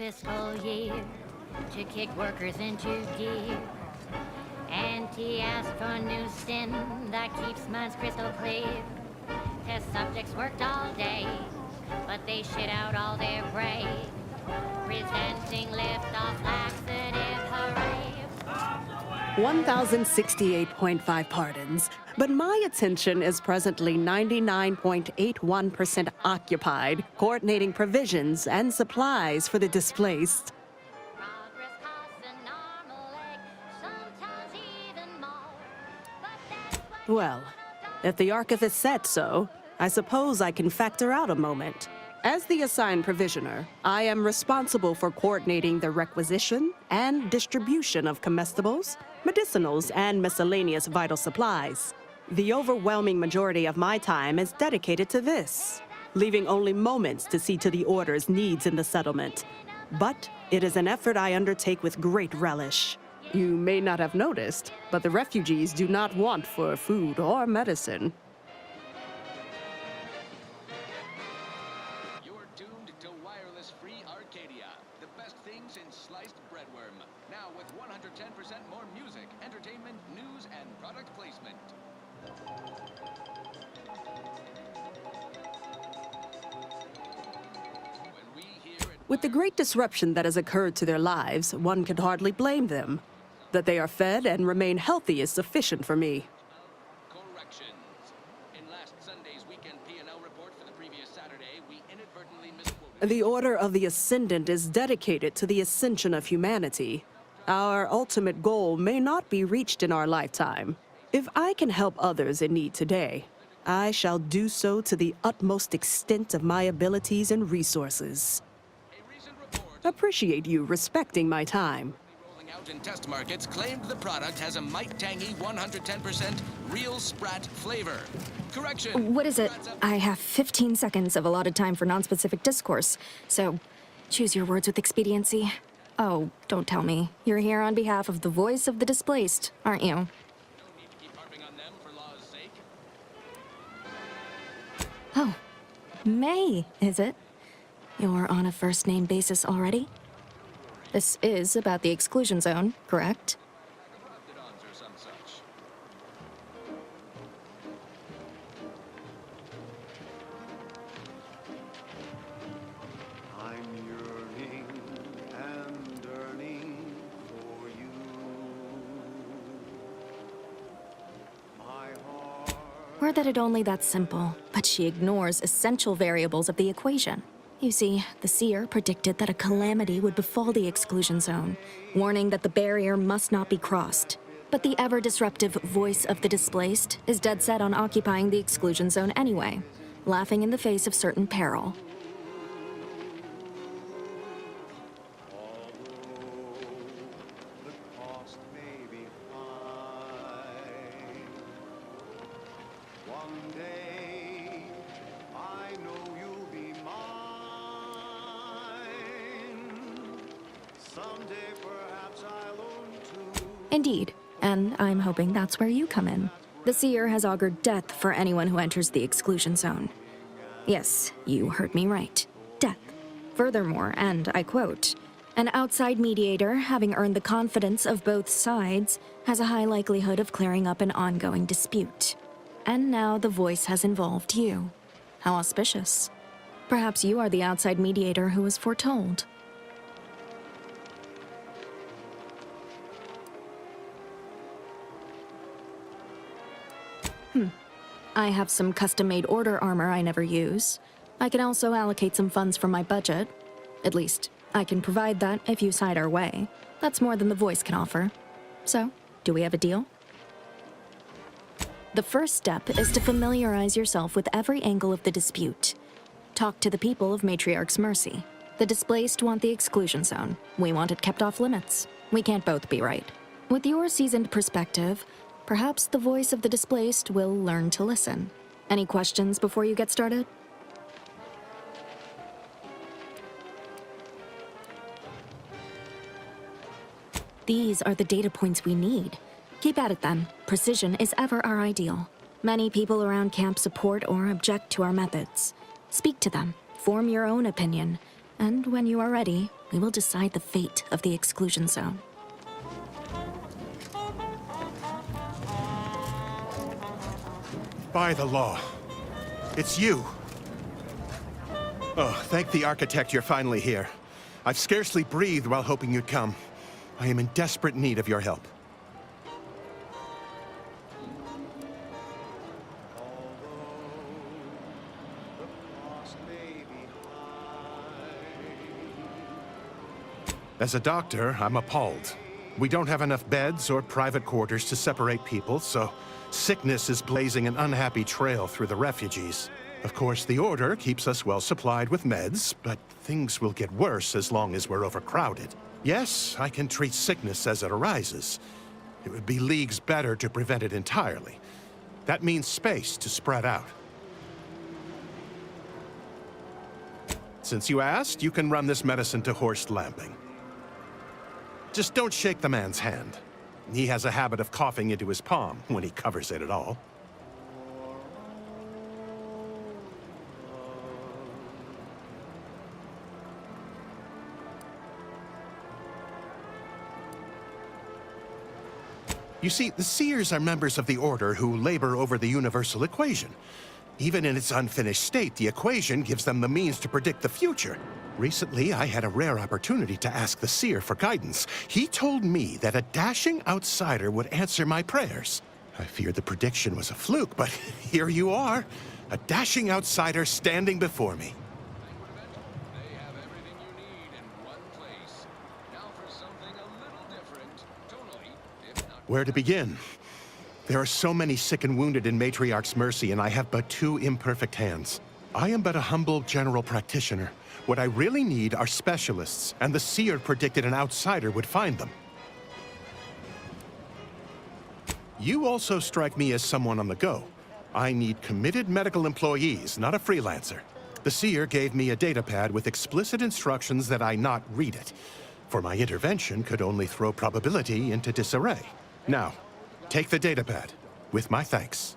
fiscal year to kick workers into gear. And he asked for new sin that keeps minds crystal clear. Test subjects worked all day, but they shit out all their prey. Presenting liftoff laxative, hooray. 1,068.5 pardons, but my attention is presently 99.81% occupied, coordinating provisions and supplies for the displaced. Progress costs an arm, a leg, sometimes even more. But that's what Well, if the archivist said so, I suppose I can factor out a moment. As the assigned provisioner, I am responsible for coordinating the requisition and distribution of comestibles, medicinals, and miscellaneous vital supplies. The overwhelming majority of my time is dedicated to this, leaving only moments to see to the order's needs in the settlement. But it is an effort I undertake with great relish. You may not have noticed, but the refugees do not want for food or medicine. You're tuned to wireless-free Arcadia, the best things in sliced breadworm. Now with 110% more music, entertainment, news, and product placement. When we here at With the great disruption that has occurred to their lives, one can hardly blame them. That they are fed and remain healthy is sufficient for me. Corrections. In last Sunday's weekend P&L report for the previous Saturday, we inadvertently misquoted. The Order of the Ascendant is dedicated to the ascension of humanity. Our ultimate goal may not be reached in our lifetime. If I can help others in need today, I shall do so to the utmost extent of my abilities and resources. A recent report Appreciate you respecting my time. rolling out in test markets claimed the product has a might tangy 110% real Sprat flavor. Correction. What is it? I have 15 seconds of allotted time for nonspecific discourse, so choose your words with expediency. Oh, don't tell me. You're here on behalf of the voice of the displaced, aren't you? No need to keep harping on them for law's sake. Oh, May, is it? You're on a first-name basis already? This is about the exclusion zone, correct? Corrupted-ons or some such. I'm yearning and yearning for you. My heart. Or that it only that simple, but she ignores essential variables of the equation. You see, the seer predicted that a calamity would befall the exclusion zone, warning that the barrier must not be crossed. But the ever-disruptive voice of the displaced is dead set on occupying the exclusion zone anyway, laughing in the face of certain peril. The cost may be high. One day, I know you'll be mine. Someday, perhaps I'll own too. Indeed, and I'm hoping that's where you come in. The seer has augured death for anyone who enters the exclusion zone. Yes, you heard me right. Death. Furthermore, and I quote, an outside mediator, having earned the confidence of both sides, has a high likelihood of clearing up an ongoing dispute. And now the voice has involved you. How auspicious. Perhaps you are the outside mediator who was foretold. I have some custom-made order armor I never use. I can also allocate some funds from my budget. At least, I can provide that if you side our way. That's more than the voice can offer. So, do we have a deal? The first step is to familiarize yourself with every angle of the dispute. Talk to the people of Matriarch's Mercy. The displaced want the exclusion zone. We want it kept off limits. We can't both be right. With your seasoned perspective, perhaps the voice of the displaced will learn to listen. Any questions before you get started? These are the data points we need. Keep at it then. Precision is ever our ideal. Many people around camp support or object to our methods. Speak to them, form your own opinion, and when you are ready, we will decide the fate of the exclusion zone. By the law. It's you. Oh, thank the architect you're finally here. I've scarcely breathed while hoping you'd come. I am in desperate need of your help. As a doctor, I'm appalled. We don't have enough beds or private quarters to separate people, so sickness is blazing an unhappy trail through the refugees. Of course, the Order keeps us well supplied with meds, but things will get worse as long as we're overcrowded. Yes, I can treat sickness as it arises. It would be leagues better to prevent it entirely. That means space to spread out. Since you asked, you can run this medicine to Horst Lamping. Just don't shake the man's hand. He has a habit of coughing into his palm when he covers it at all. You see, the Seers are members of the Order who labor over the universal equation. Even in its unfinished state, the equation gives them the means to predict the future. Recently, I had a rare opportunity to ask the Seer for guidance. He told me that a dashing outsider would answer my prayers. I feared the prediction was a fluke, but here you are. A dashing outsider standing before me. They have everything you need in one place. Now for something a little different, tonally, if not... Where to begin? There are so many sick and wounded in Matriarch's mercy, and I have but 2 imperfect hands. I am but a humble general practitioner. What I really need are specialists, and the Seer predicted an outsider would find them. You also strike me as someone on the go. I need committed medical employees, not a freelancer. The Seer gave me a datapad with explicit instructions that I not read it, for my intervention could only throw probability into disarray. Now, take the datapad, with my thanks.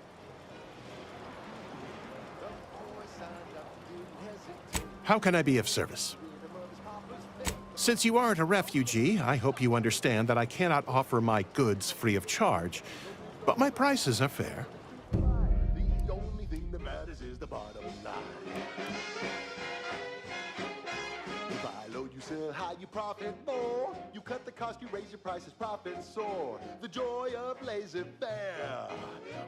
How can I be of service? Since you aren't a refugee, I hope you understand that I cannot offer my goods free of charge, but my prices are fair. The only thing that matters is the bottom line. You buy low, you sell high, you profit more. You cut the cost, you raise your prices, profits soar. The joy of laissez-faire.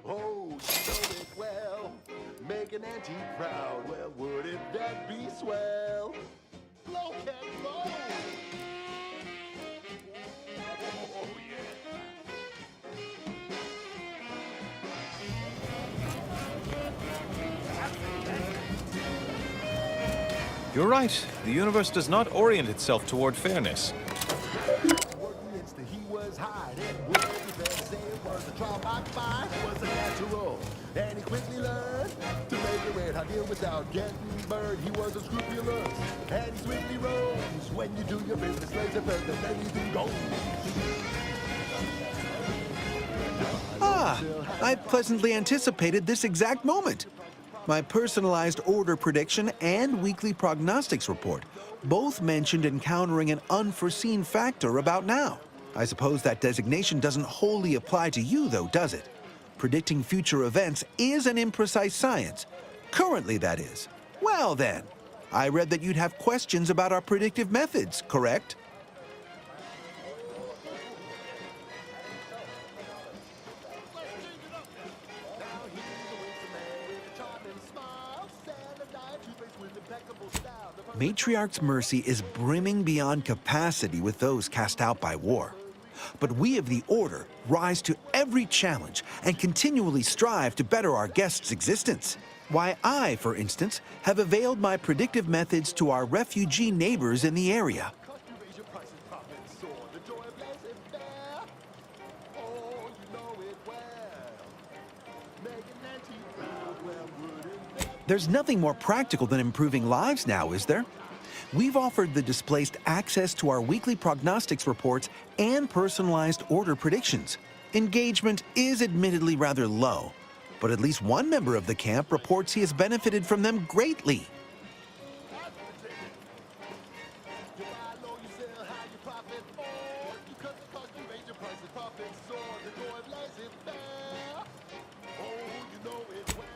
Oh, you know it well. Make an antique proud. Well, wouldn't that be swell? Blow can blow. Oh, You're right. The universe does not orient itself toward fairness. He was hard and would say it was a Part5 was a natural. And he quickly learned to make a red hot deal without getting burned. He was unscrupulous and he swiftly rose. When you do your business, laser first, then anything goes. Ah, I pleasantly anticipated this exact moment. My personalized order prediction and weekly prognostics report both mentioned encountering an unforeseen factor about now. I suppose that designation doesn't wholly apply to you, though, does it? Predicting future events is an imprecise science. Currently, that is. Well, then, I read that you'd have questions about our predictive methods, correct? Matriarch's mercy is brimming beyond capacity with those cast out by war. But we of the Order rise to every challenge and continually strive to better our guests' existence. Why, I, for instance, have availed my predictive methods to our refugee neighbors in the area. There's nothing more practical than improving lives now, is there? We've offered the displaced access to our weekly prognostics reports and personalized order predictions. Engagement is admittedly rather low, but at least one member of the camp reports he has benefited from them greatly.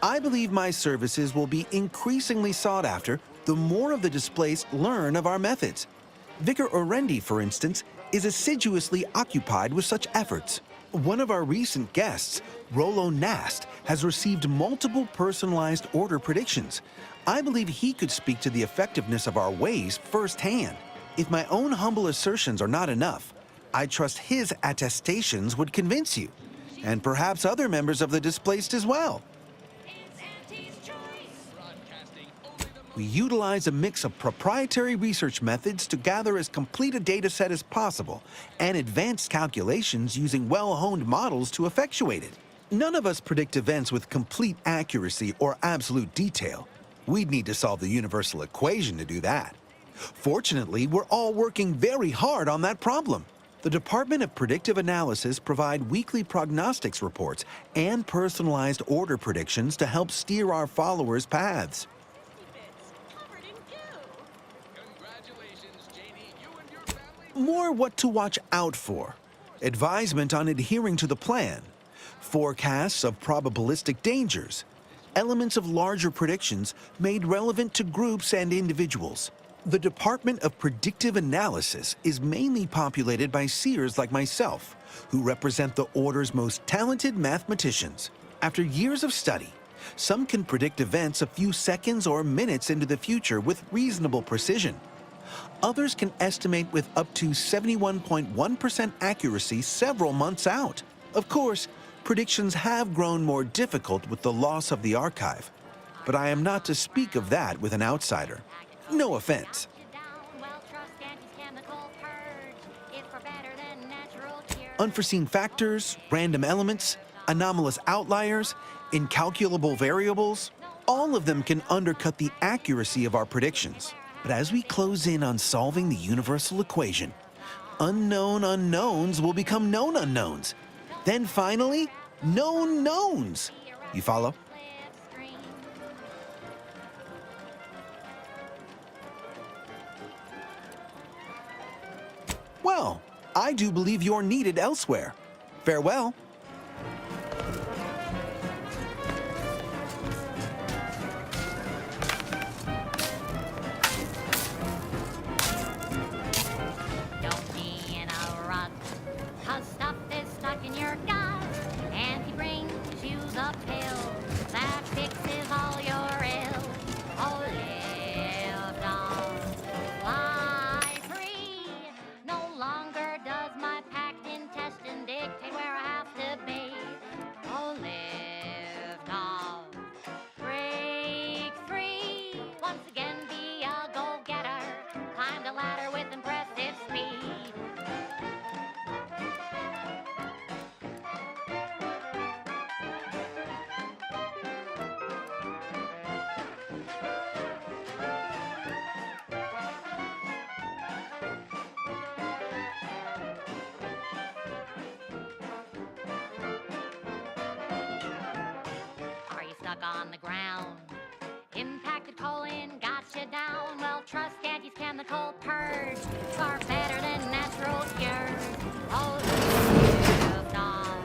I believe my services will be increasingly sought after the more of the displaced learn of our methods. Vicar Orendi, for instance, is assiduously occupied with such efforts. One of our recent guests, Rollo Nast, has received multiple personalized order predictions. I believe he could speak to the effectiveness of our ways firsthand. If my own humble assertions are not enough, I trust his attestations would convince you, and perhaps other members of the displaced as well. We utilize a mix of proprietary research methods to gather as complete a data set as possible and advanced calculations using well-honed models to effectuate it. None of us predict events with complete accuracy or absolute detail. We'd need to solve the universal equation to do that. Fortunately, we're all working very hard on that problem. The Department of Predictive Analysis provide weekly prognostics reports and personalized order predictions to help steer our followers' paths. More what to watch out for, advisement on adhering to the plan, forecasts of probabilistic dangers, elements of larger predictions made relevant to groups and individuals. The Department of Predictive Analysis is mainly populated by seers like myself, who represent the Order's most talented mathematicians. After years of study, some can predict events a few seconds or minutes into the future with reasonable precision. Others can estimate with up to 71.1% accuracy several months out. Of course, predictions have grown more difficult with the loss of the archive, but I am not to speak of that with an outsider. No offense. Unforeseen factors, random elements, anomalous outliers, incalculable variables, all of them can undercut the accuracy of our predictions. But as we close in on solving the universal equation, unknown unknowns will become known unknowns. Then finally, known knowns. You follow? Well, I do believe you're needed elsewhere. Farewell. Don't be in a rut, 'cause stuff is stuck in your gut, and he brings you the pill that fixes all your ills. Oh, live on, fly free. No longer does my packed intestine dictate where I have to be. Oh, live on, break free. Once again, be a go-getter. Climb the ladder with impressive speed. Are you stuck on the ground? Impacted colon got you down. Well, trust Auntie's chemical purge. Far better than natural cures. Oh, live on,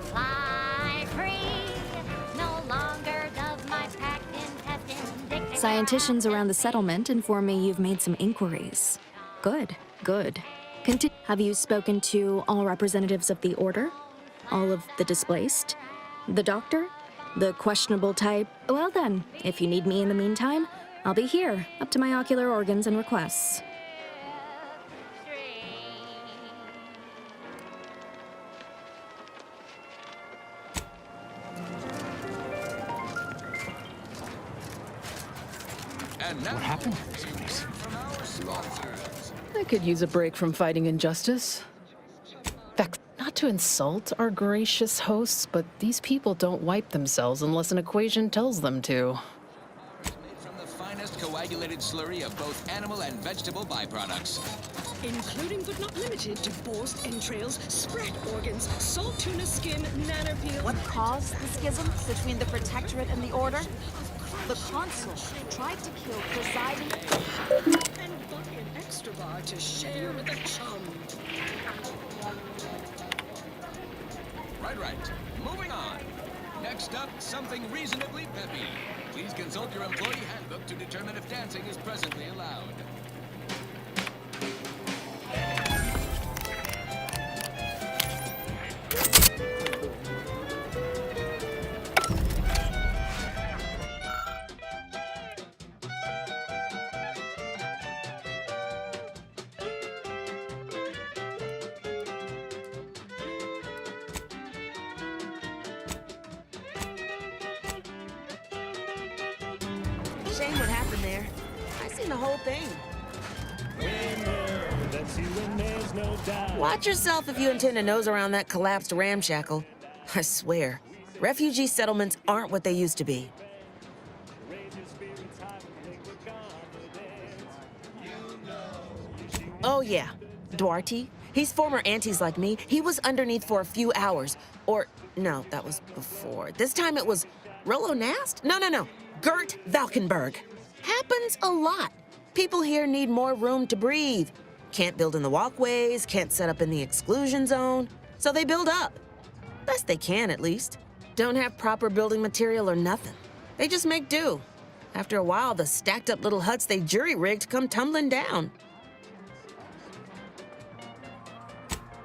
fly free. No longer does my packed intestine dictate. Scienticians around the settlement inform me you've made some inquiries. Good, good. Have you spoken to all representatives of the Order? All of the displaced? The doctor? The questionable type? Well then, if you need me in the meantime, I'll be here, up to my ocular organs and requests. And now, What happened to this place? from our sponsors. I could use a break from fighting injustice. Not to insult our gracious hosts, but these people don't wipe themselves unless an equation tells them to. Made from the finest coagulated slurry of both animal and vegetable byproducts. Including but not limited to boar's entrails, spread organs, salt tuna skin, nanopeel. What caused the schism between the Protectorate and the Order? The Consul tried to kill presiding... And buck an extra bar to share with a chum. Right. Moving on. Next up, something reasonably peppy. Please consult your employee handbook to determine if dancing is presently allowed. Shame what happened there. I seen the whole thing. Watch yourself if you intend to nose around that collapsed ramshackle. I swear, refugee settlements aren't what they used to be. Oh yeah, Duarte. He's former aunties like me. He was underneath for a few hours. Or, no, that was before. This time it was Rollo Nast? No. Gert Valkenburg. Happens a lot. People here need more room to breathe. Can't build in the walkways, can't set up in the exclusion zone. So they build up. Best they can, at least. Don't have proper building material or nothing. They just make do. After a while, the stacked up little huts they jury-rigged come tumbling down.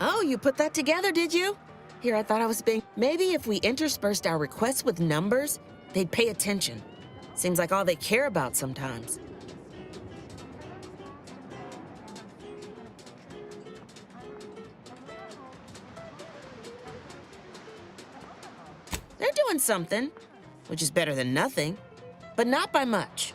Oh, you put that together, did you? Here, I thought I was being... Maybe if we interspersed our requests with numbers, they'd pay attention. Seems like all they care about sometimes. They're doing something, which is better than nothing, but not by much.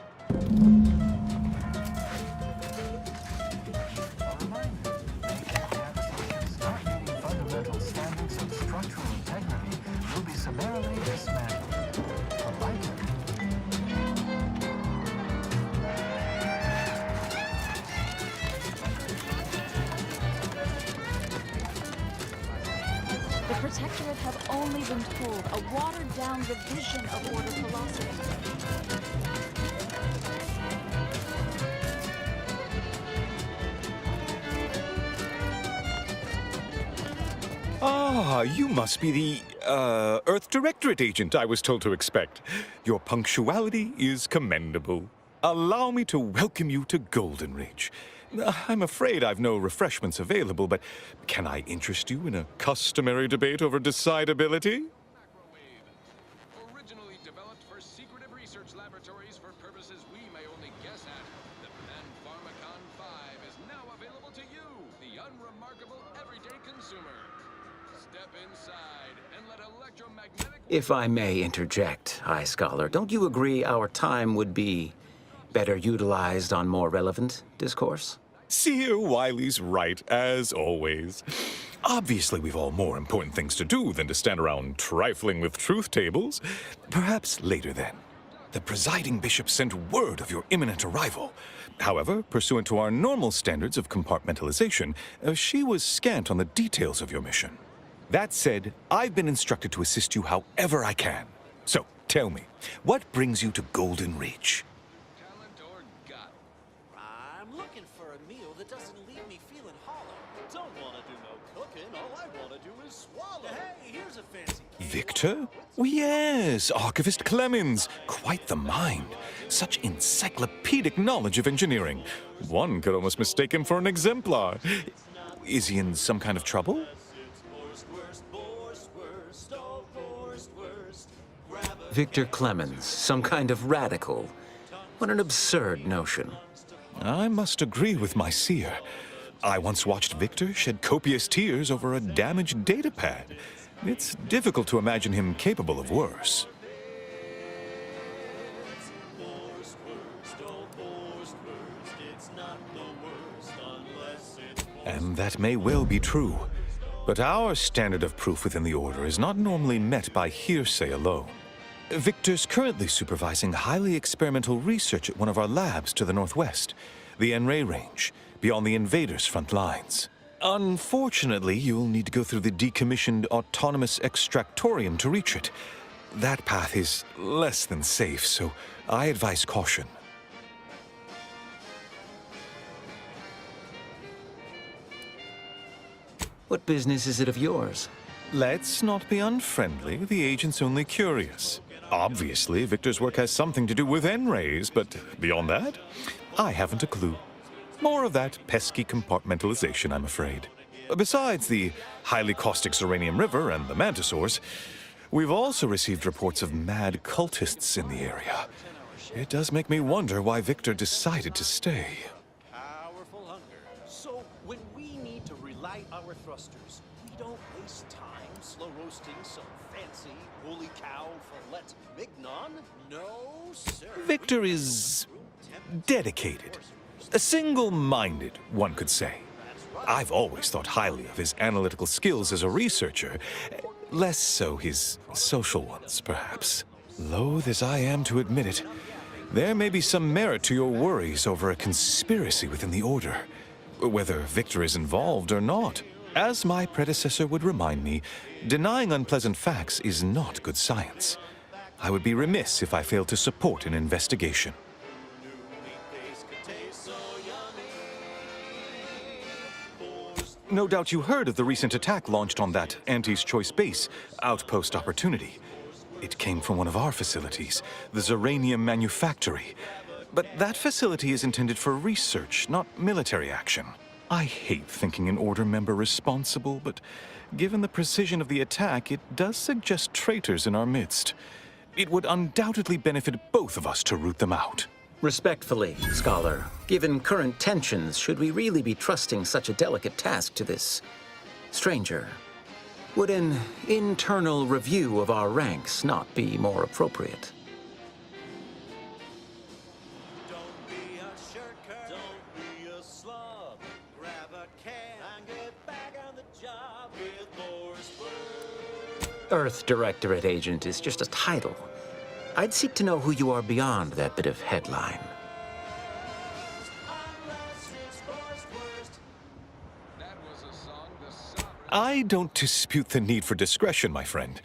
Fundamental standards of structural integrity will be summarily dismantled. The Protectorate have only been told a watered-down revision of Order philosophy. Ah, you must be the, Earth Directorate agent I was told to expect. Your punctuality is commendable. Allow me to welcome you to Golden Ridge. I'm afraid I've no refreshments available, but can I interest you in a customary debate over decidability? Originally developed for secretive research laboratories for purposes we may only guess at, the Part5 is now available to you, the unremarkable everyday consumer. Step inside and let electromagnetic... If I may interject, High Scholar, don't you agree our time would be better utilized on more relevant discourse? Seer Wiley's right, as always. Obviously, we've all more important things to do than to stand around trifling with truth tables. Perhaps later, then. The presiding bishop sent word of your imminent arrival. However, pursuant to our normal standards of compartmentalization, she was scant on the details of your mission. That said, I've been instructed to assist you however I can. So, tell me, what brings you to Golden Ridge? I'm looking for a meal that doesn't leave me feeling hollow. Don't want to do no cooking. All I want to do is swallow. Hey, here's a fancy... Victor? Oh, yes, Archivist Clemens. Quite the mind. Such encyclopedic knowledge of engineering. One could almost mistake him for an exemplar. Is he in some kind of trouble? Victor Clemens, some kind of radical. What an absurd notion. I must agree with my seer. I once watched Victor shed copious tears over a damaged datapad. It's difficult to imagine him capable of worse. And that may well be true. But our standard of proof within the Order is not normally met by hearsay alone. Victor's currently supervising highly experimental research at one of our labs to the northwest, the Enray Range, beyond the invaders' front lines. Unfortunately, you'll need to go through the decommissioned autonomous extractorium to reach it. That path is less than safe, so I advise caution. What business is it of yours? Let's not be unfriendly. The agent's only curious. Obviously, Victor's work has something to do with N-rays, but beyond that, I haven't a clue. More of that pesky compartmentalization, I'm afraid. Besides the highly caustic Zeranium River and the Mantisaurs, we've also received reports of mad cultists in the area. It does make me wonder why Victor decided to stay. Powerful hunger. So when we need to relight our thrusters, we don't waste time slow roasting some fancy holy cow fillet mignon. No, sir. Victor is dedicated. Single-minded, one could say. I've always thought highly of his analytical skills as a researcher. Less so his social ones, perhaps. Loath as I am to admit it, there may be some merit to your worries over a conspiracy within the Order, whether Victor is involved or not. As my predecessor would remind me, denying unpleasant facts is not good science. I would be remiss if I failed to support an investigation. No doubt you heard of the recent attack launched on that Auntie's Choice base, Outpost Opportunity. It came from one of our facilities, the Zeranium Manufactory. But that facility is intended for research, not military action. I hate thinking an Order member responsible, but given the precision of the attack, it does suggest traitors in our midst. It would undoubtedly benefit both of us to root them out. Respectfully, Scholar, given current tensions, should we really be trusting such a delicate task to this stranger? Would an internal review of our ranks not be more appropriate? Don't be a shirker. Don't be a slob. Grab a can and get back on the job with more spurs. Earth Directorate Agent is just a title. I'd seek to know who you are beyond that bit of headline. I don't dispute the need for discretion, my friend,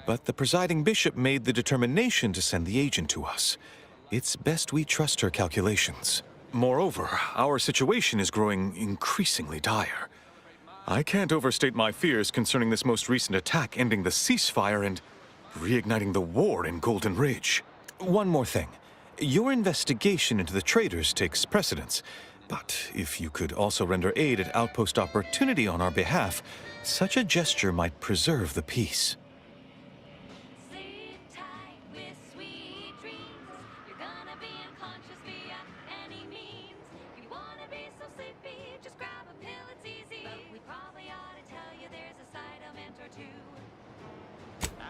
but the presiding bishop made the determination to send the agent to us. It's best we trust her calculations. Moreover, our situation is growing increasingly dire. I can't overstate my fears concerning this most recent attack ending the ceasefire and reigniting the war in Golden Ridge. One more thing. Your investigation into the traitors takes precedence, but if you could also render aid at Outpost Opportunity on our behalf, such a gesture might preserve the peace.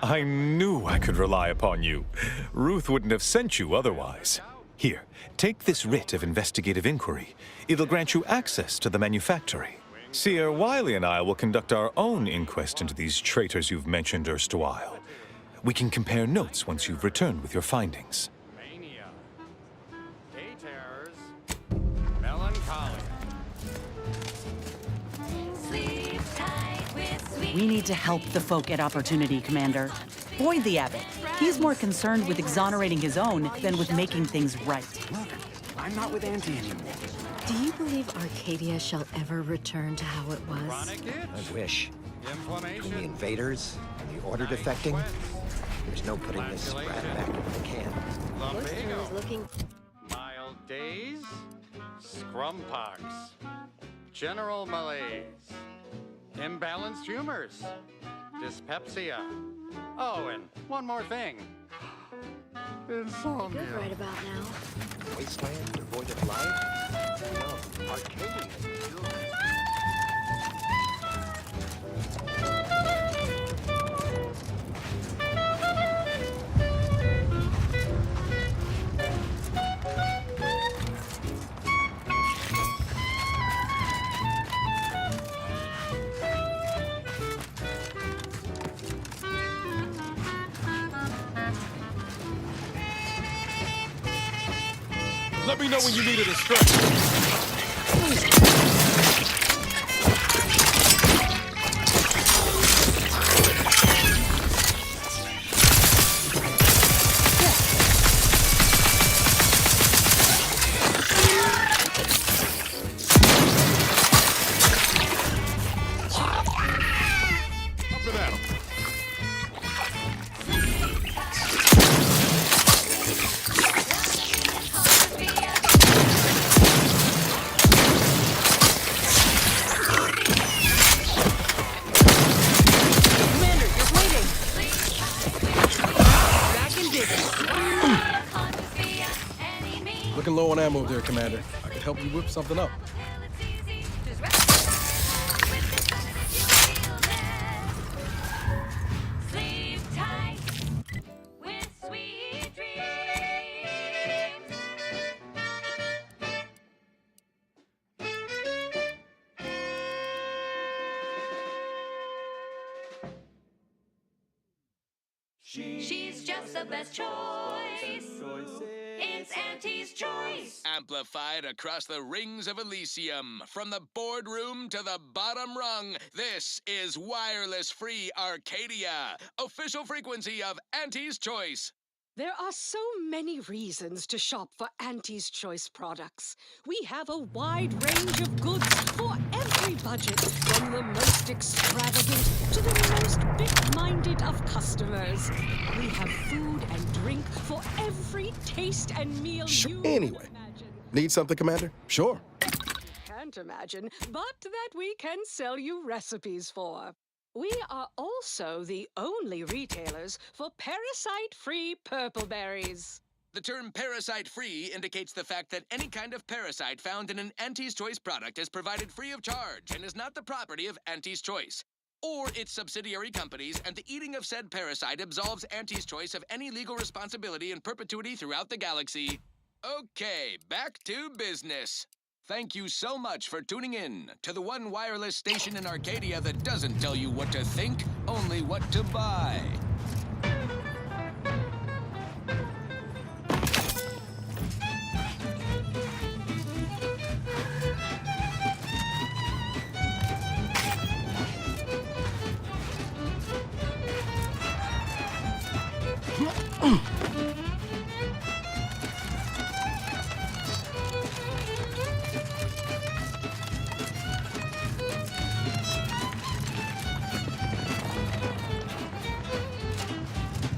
I knew I could rely upon you. Ruth wouldn't have sent you otherwise. Here, take this writ of investigative inquiry. It'll grant you access to the manufactory. Seer Wiley and I will conduct our own inquest into these traitors you've mentioned erstwhile. We can compare notes once you've returned with your findings. Mania. K-terrors. Melancholy. We need to help the folk at Opportunity, Commander. Boyd the Abbot. He's more concerned with exonerating his own than with making things right. Look, I'm not with Auntie anymore. Do you believe Arcadia shall ever return to how it was? I wish. Between the invaders and the Order defecting, there's no putting this rat back in the can. Lumbago. Looking. Mild days. Scrumpox. General malaise. Imbalanced humors. Dyspepsia. Oh, and one more thing. Insomnia. Good right about now. Wasteland devoid of life? No, Arcadia. Let me know when you need a distraction. Up and at 'em. Looking low on ammo there, Commander. I could help you whip something up. Sleep tight with sweet dreams. She's just the best choice. It's Auntie's choice. Amplified across the rings of Elysium, from the boardroom to the bottom rung, this is wireless free Arcadia, official frequency of Auntie's Choice. There are so many reasons to shop for Auntie's Choice products. We have a wide range of goods for every budget, from the most extravagant to the most big-minded of customers. We have food and drink for every taste and meal you Anyway, need something, Commander? Sure. can't imagine, but that we can sell you recipes for. We are also the only retailers for parasite-free purple berries. The term parasite-free indicates the fact that any kind of parasite found in an Auntie's Choice product is provided free of charge and is not the property of Auntie's Choice or its subsidiary companies, and the eating of said parasite absolves Auntie's Choice of any legal responsibility in perpetuity throughout the galaxy. Okay, back to business. Thank you so much for tuning in to the one wireless station in Arcadia that doesn't tell you what to think, only what to buy.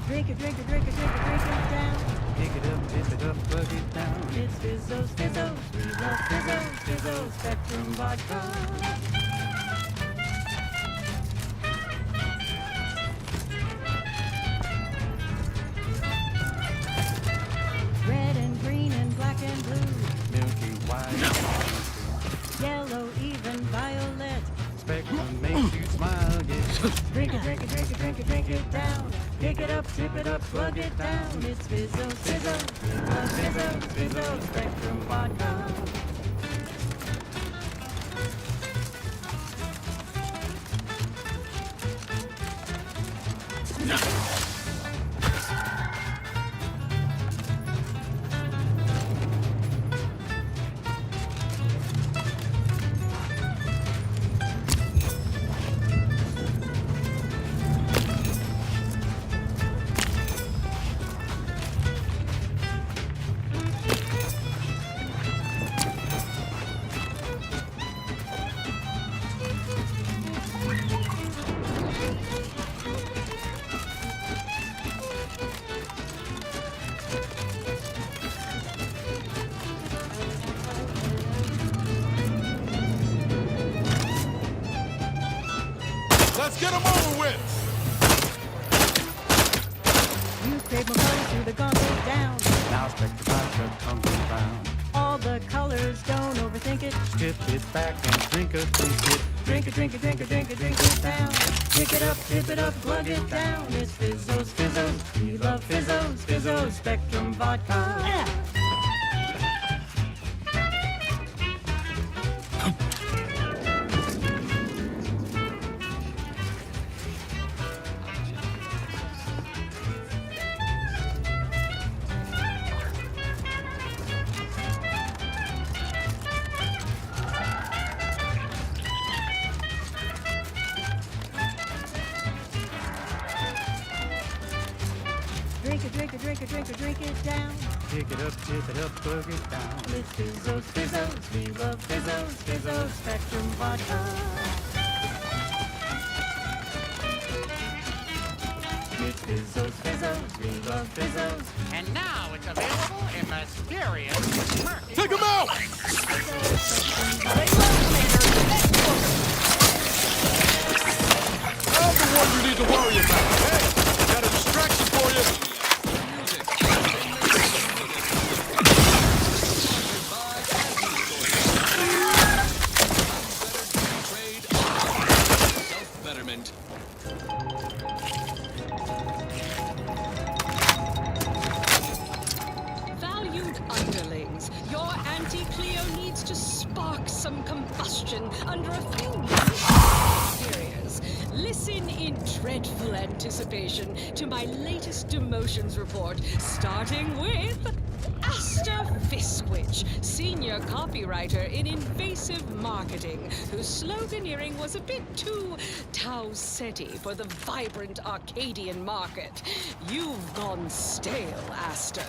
Drink it, drink it, drink it, drink it, drink it down. Pick it up, dip it up, plug it down. It's Fizzos, Fizzos, we love Fizzos, Fizzos, Spectrum Vodka. Red and green and black and blue. Milky white. Yellow, even violet. Spectrum makes you smile, yeah. Drink it, drink it, drink it, drink it, drink it down. Pick it up, tip it up, plug it down. It's Fizzos, Fizzos, we love Fizzos, Fizzos, Spectrum Vodka. Let's get them over with! You crave McCullough through the gauntlet down. Now Spectrum Vodka comes around. All the colors, don't overthink it. Tip it back and drink it, drink it. Drink it, drink it, drink it, drink it, drink it down. Pick it up, tip it up, plug it down. It's Fizzos, Fizzos, we love Fizzos, Fizzos, Spectrum Vodka. Drink it, drink it, drink it, drink it, drink it down. Pick it up, tip it up, plug it down. It's Fizzos, Fizzos, we love Fizzos, Fizzos, Spectrum Vodka. It's Fizzos, Fizzos, we love Fizzos. And now it's available in mysterious market. Take him out! I'm the one you need to worry about. Hey, got a distraction for you. Valued underlings, your anti-Cleo needs to spark some combustion under a few exteriors. Listen in dreadful anticipation to my latest demotions report, starting with Asta Fiskwich, senior copywriter in invasive marketing, whose sloganeering was a bit too Tau-Ceti for the vibrant Arcadian market. You've gone stale, Asta.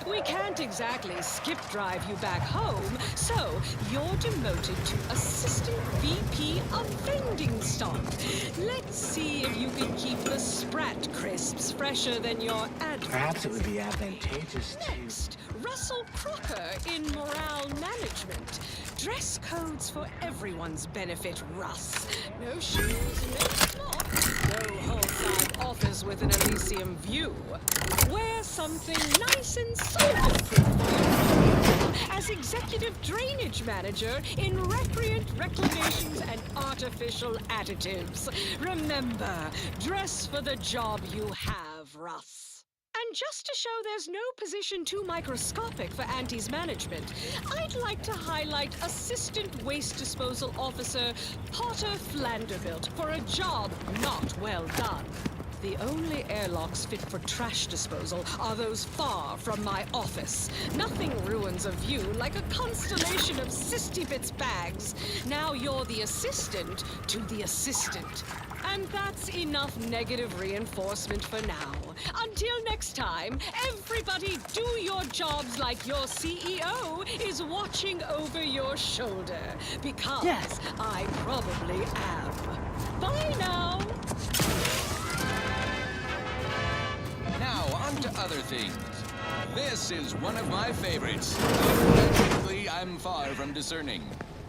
We can't exactly skip drive you back home, so you're demoted to Assistant VP of Vending Stock. Let's see if you can keep the Sprat crisps fresher than your advert. Perhaps it would be advantageous to... Next, Russell Crocker in Morale Management. Dress codes for everyone's benefit, Russ. No shoes, no smock, no whole-side office with an Elysium view. Wear something nice and soul-proof as Executive Drainage Manager in Recreant Reclamations and Artificial Additives. Remember, dress for the job you have, Russ. And just to show there's no position too microscopic for Auntie's management, I'd like to highlight Assistant Waste Disposal Officer Potter Flanderbilt for a job not well done. The only airlocks fit for trash disposal are those far from my office. Nothing ruins a view like a constellation of Sisty-Bits bags. Now you're the assistant to the assistant. And that's enough negative reinforcement for now. Until next time, everybody do your jobs like your CEO is watching over your shoulder. Because I probably am. Bye now. Now, on to other things. This is one of my favorites. Technically, I'm far from discerning.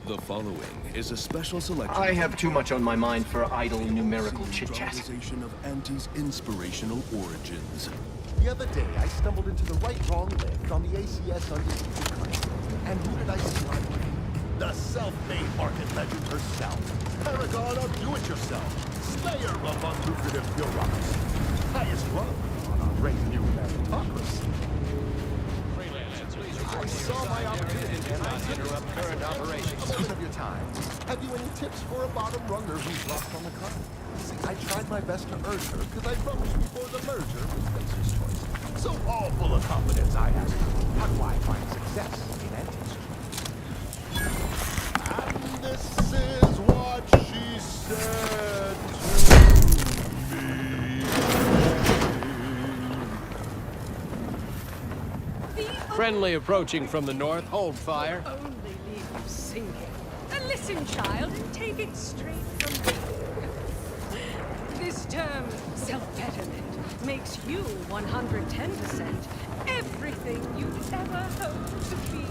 The following is a special selection. I have too much on my mind for idle numerical chit-chat. Of Auntie's inspirational origins. The other day, I stumbled into the right-wrong lift on the ACS underneath the country. And who did I see on me? The self-made market legend herself. Paragon of do-it-yourself. Slayer of unlucrative bureaucracy. Highest rung on our great new meritocracy. I saw my opportunity and I interrupt current operations. Most of your time. Have you any tips for a bottom runner who's lost on the climb? See, I tried my best to urge her because I rose before the merger with Spencer's Choice. So all full of confidence, I asked her, how do I find success in Auntie's? And this is what she said to me. Friendly approaching from the north. Hold fire. Only leave you sinking. Listen, child, and take it straight from me. This term, self-betterment, makes you 110% everything you've ever hoped to be.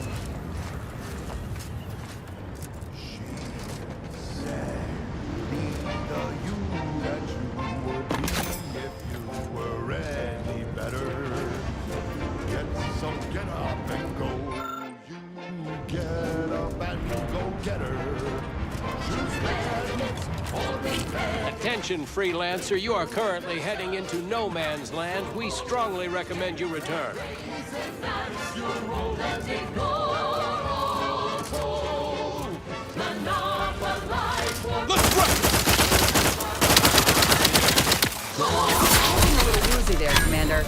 Attention, freelancer, you are currently heading into no man's land. We strongly recommend you return. Let's run! Getting a little woozy there, Commander.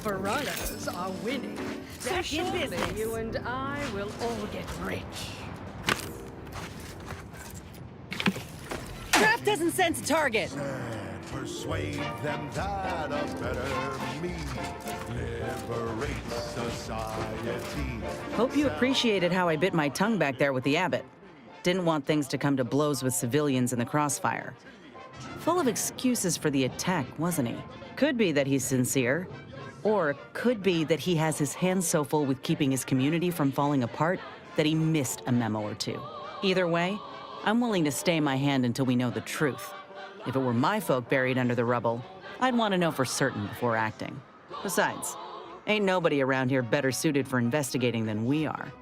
Runners are winning. So surely you and I will all get rich. Craft doesn't sense a target. Persuade them that a better me liberates society. Hope you appreciated how I bit my tongue back there with the abbot. Didn't want things to come to blows with civilians in the crossfire. Full of excuses for the attack, wasn't he? Could be that he's sincere. Or could be that he has his hands so full with keeping his community from falling apart that he missed a memo or two. Either way, I'm willing to stay my hand until we know the truth. If it were my folk buried under the rubble, I'd want to know for certain before acting. Besides, ain't nobody around here better suited for investigating than we are.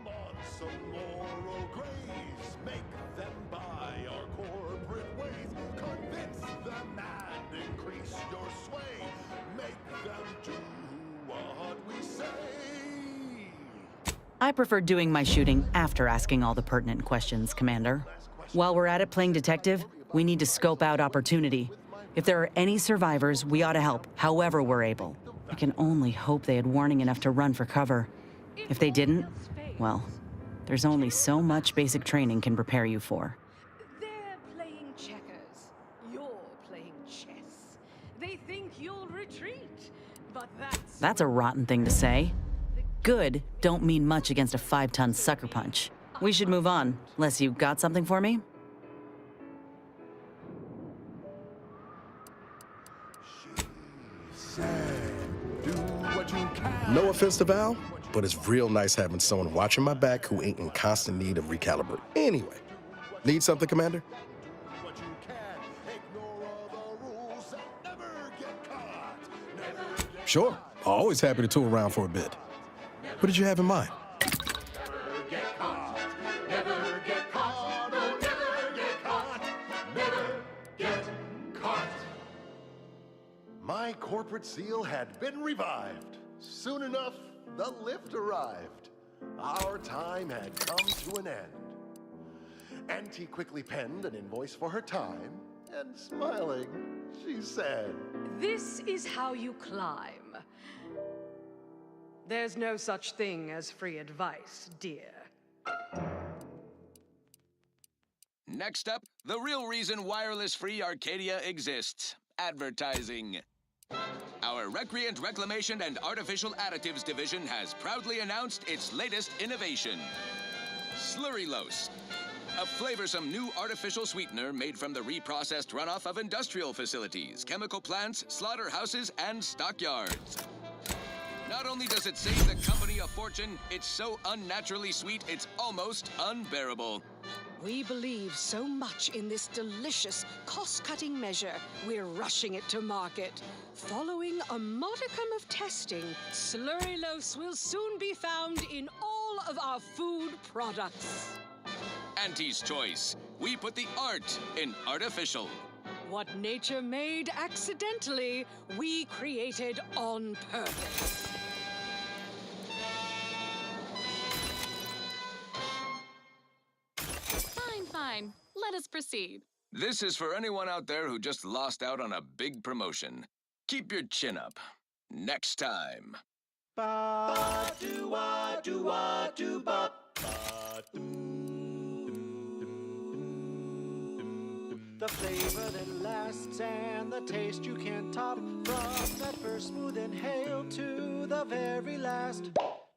I prefer doing my shooting after asking all the pertinent questions, Commander. While we're at it playing detective, we need to scope out opportunity. If there are any survivors, we ought to help, however we're able. I can only hope they had warning enough to run for cover. If they didn't, well, there's only so much basic training can prepare you for. They're playing checkers. You're playing chess. They think you'll retreat, but That's a rotten thing to say. Good don't mean much against a 5-ton sucker punch. We should move on, unless you got something for me? No offense to Val, but it's real nice having someone watching my back who ain't in constant need of recalibrate. Anyway, need something, Commander? Sure, always happy to tool around for a bit. What did you have in mind? My corporate seal had been revived. Soon enough, the lift arrived. Our time had come to an end. Auntie quickly penned an invoice for her time, and smiling, she said, This is how you climb. There's no such thing as free advice, dear. Next up, the real reason wireless-free Arcadia exists: advertising. Our Recreant Reclamation and Artificial Additives division has proudly announced its latest innovation, Slurrylose, a flavorsome new artificial sweetener made from the reprocessed runoff of industrial facilities, chemical plants, slaughterhouses, and stockyards. Not only does it save the company a fortune, it's so unnaturally sweet it's almost unbearable. We believe so much in this delicious, cost-cutting measure, we're rushing it to market. Following a modicum of testing, Slurrylose will soon be found in all of our food products. Auntie's Choice. We put the art in artificial. What nature made accidentally, we created on purpose. Fine. Let us proceed. This is for anyone out there who just lost out on a big promotion. Keep your chin up. Next time. The flavor that lasts and the taste you can't top. From that first smooth inhale to the very last.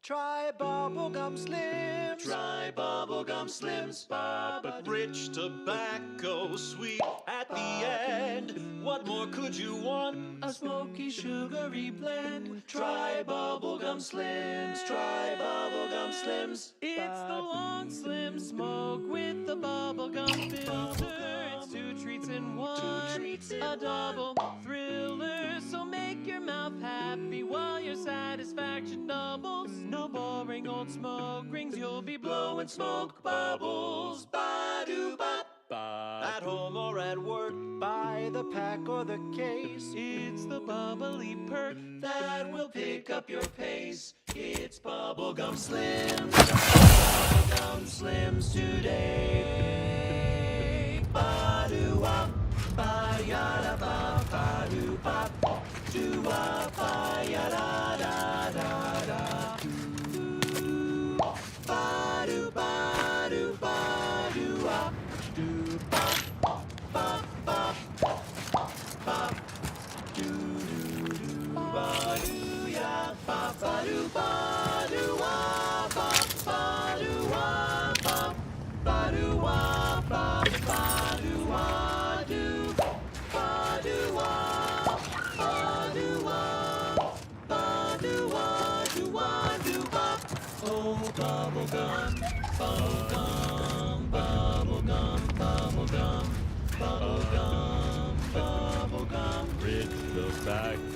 Try bubblegum slims. Try bubblegum slims. But rich tobacco, sweet at the end. What more could you want? A smoky, sugary blend. Try bubblegum slims. Try bubblegum slims. It's the long slim smoke with the bubblegum filter. It's 2 treats in 1. A double thriller. So make your mouth happy while your satisfaction doubles. No boring old smoke rings, you'll be blowing smoke bubbles. Ba-do-bop. At home or at work, by the pack or the case. It's the bubbly perk that will pick up your pace. It's bubblegum slims. Bubblegum slims today. Ba-do-wop. Ba-yada-ba. Ba-do-bop. Do-wop. Ba-yada-da-da-da. Ba-do-ba-do-ba-do-wop. Ba-do-ba-do-ba-do-wop.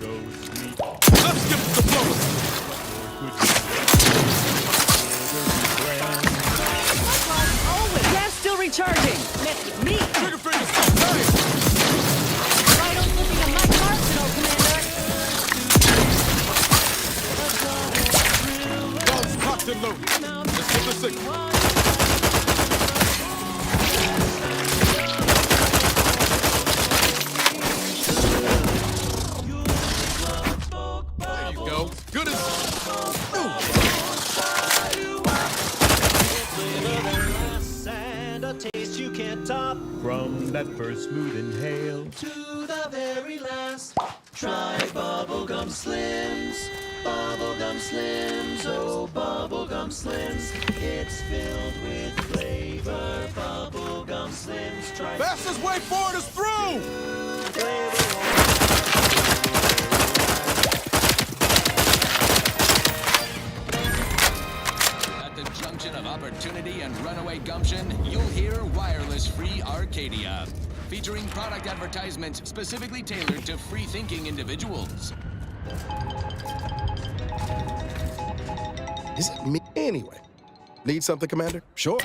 Let's skip the Always! Gas still recharging! Mess with me! Trigger finger's still tight! Right on looking at my arsenal, Commander! Guns cocked and loaded. Let's get the signal. There you go. Good as And a taste you can't top. From that first smooth inhale To the very last. Try Bubblegum Slims. Bubblegum Slims. Oh, Bubblegum Slims. It's filled with flavor. Bubblegum Slims. Try. fastest way forward is through! At the junction of opportunity and runaway gumption, you'll hear Wireless Free Arcadia, featuring product advertisements specifically tailored to free-thinking individuals. Is it me? Anyway. Need something, Commander? Sure.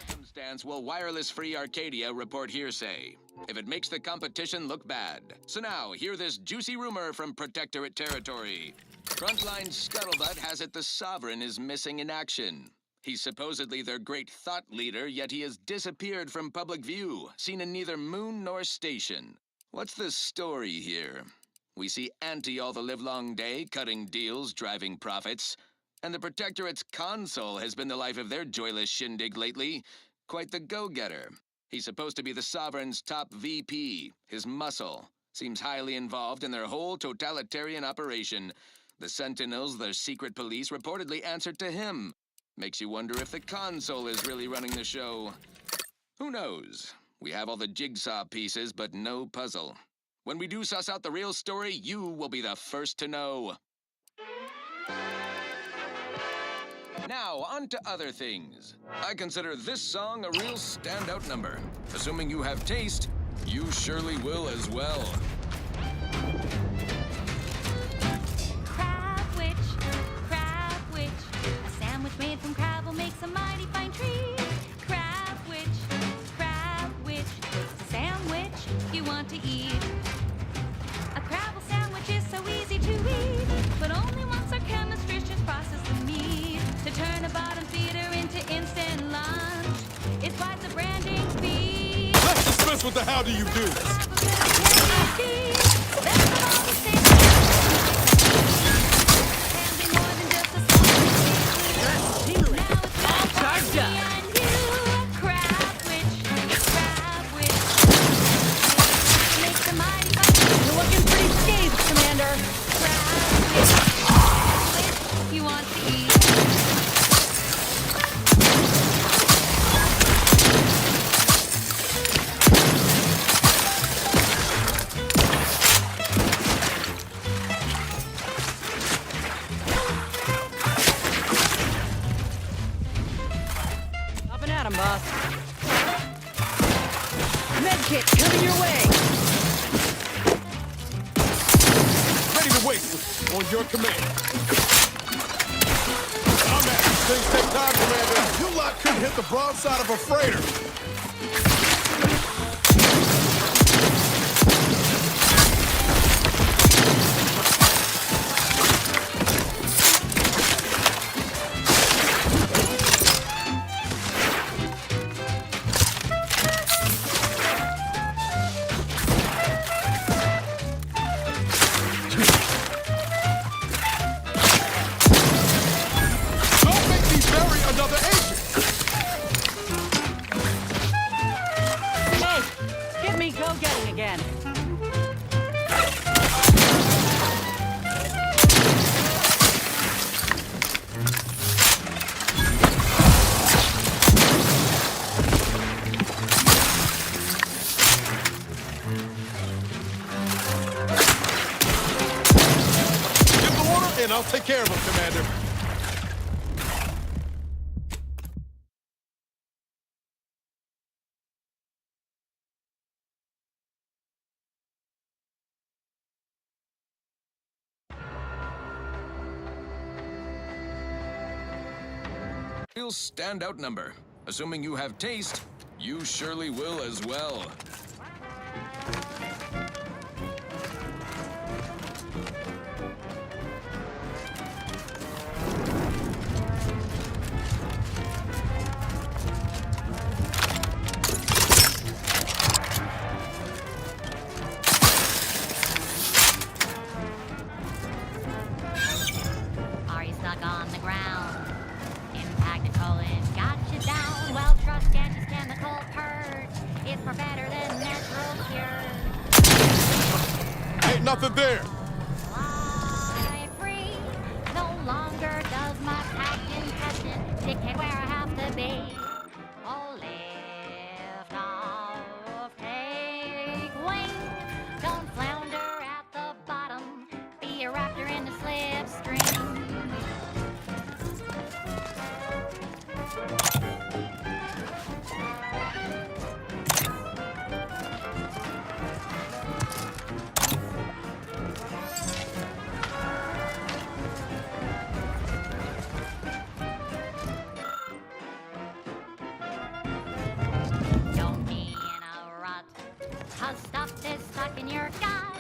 Circumstance will Wireless Free Arcadia report hearsay if it makes the competition look bad. So now, hear this juicy rumor from Protectorate territory. Frontline Scuttlebutt has it the Sovereign is missing in action. He's supposedly their great thought leader, yet he has disappeared from public view, seen in neither moon nor station. What's the story here? We see Anti all the livelong day, cutting deals, driving profits. And the Protectorate's console has been the life of their joyless shindig lately. Quite the go-getter. He's supposed to be the Sovereign's top VP, his muscle. Seems highly involved in their whole totalitarian operation. The Sentinels, their secret police, reportedly answered to him. Makes you wonder if the console is really running the show. Who knows? We have all the jigsaw pieces, but no puzzle. When we do suss out the real story, you will be the first to know. Now, on to other things. I consider this song a real standout number. Assuming you have taste, you surely will as well. Crab witch, a sandwich made from crab will make some mighty fine treat. Crab witch, it's a sandwich you want to eat. A crabble sandwich is so easy to eat, but only once our chemistricians process the meat to turn a bottom feeder into instant lunch. It's quite the branding feat. Let's dismiss with the how do you do. You want to eat? Up and at 'em, boss. Medkit coming your way. Ready to wait on your command. I'm at it. Things take time, Commander. You lot couldn't hit the broadside of a freighter. Don't make me bury another agent. Hey, get me go-getting again. Give the order, and I'll take care of him, Commander. Real standout number. Assuming you have taste, you surely will as well. Are you stuck on the ground? Impacted colon got you down. Well, trust Angie's chemical purge. It's far better than natural cure. Ain't nothing there. Fly free. No longer does my packed intestine dictate where I have to be. Oh, lift off, take wing. Don't flounder at the bottom. Be a raptor in the slipstream. Don't be in a rut, 'cause stuff is stuck in your gut.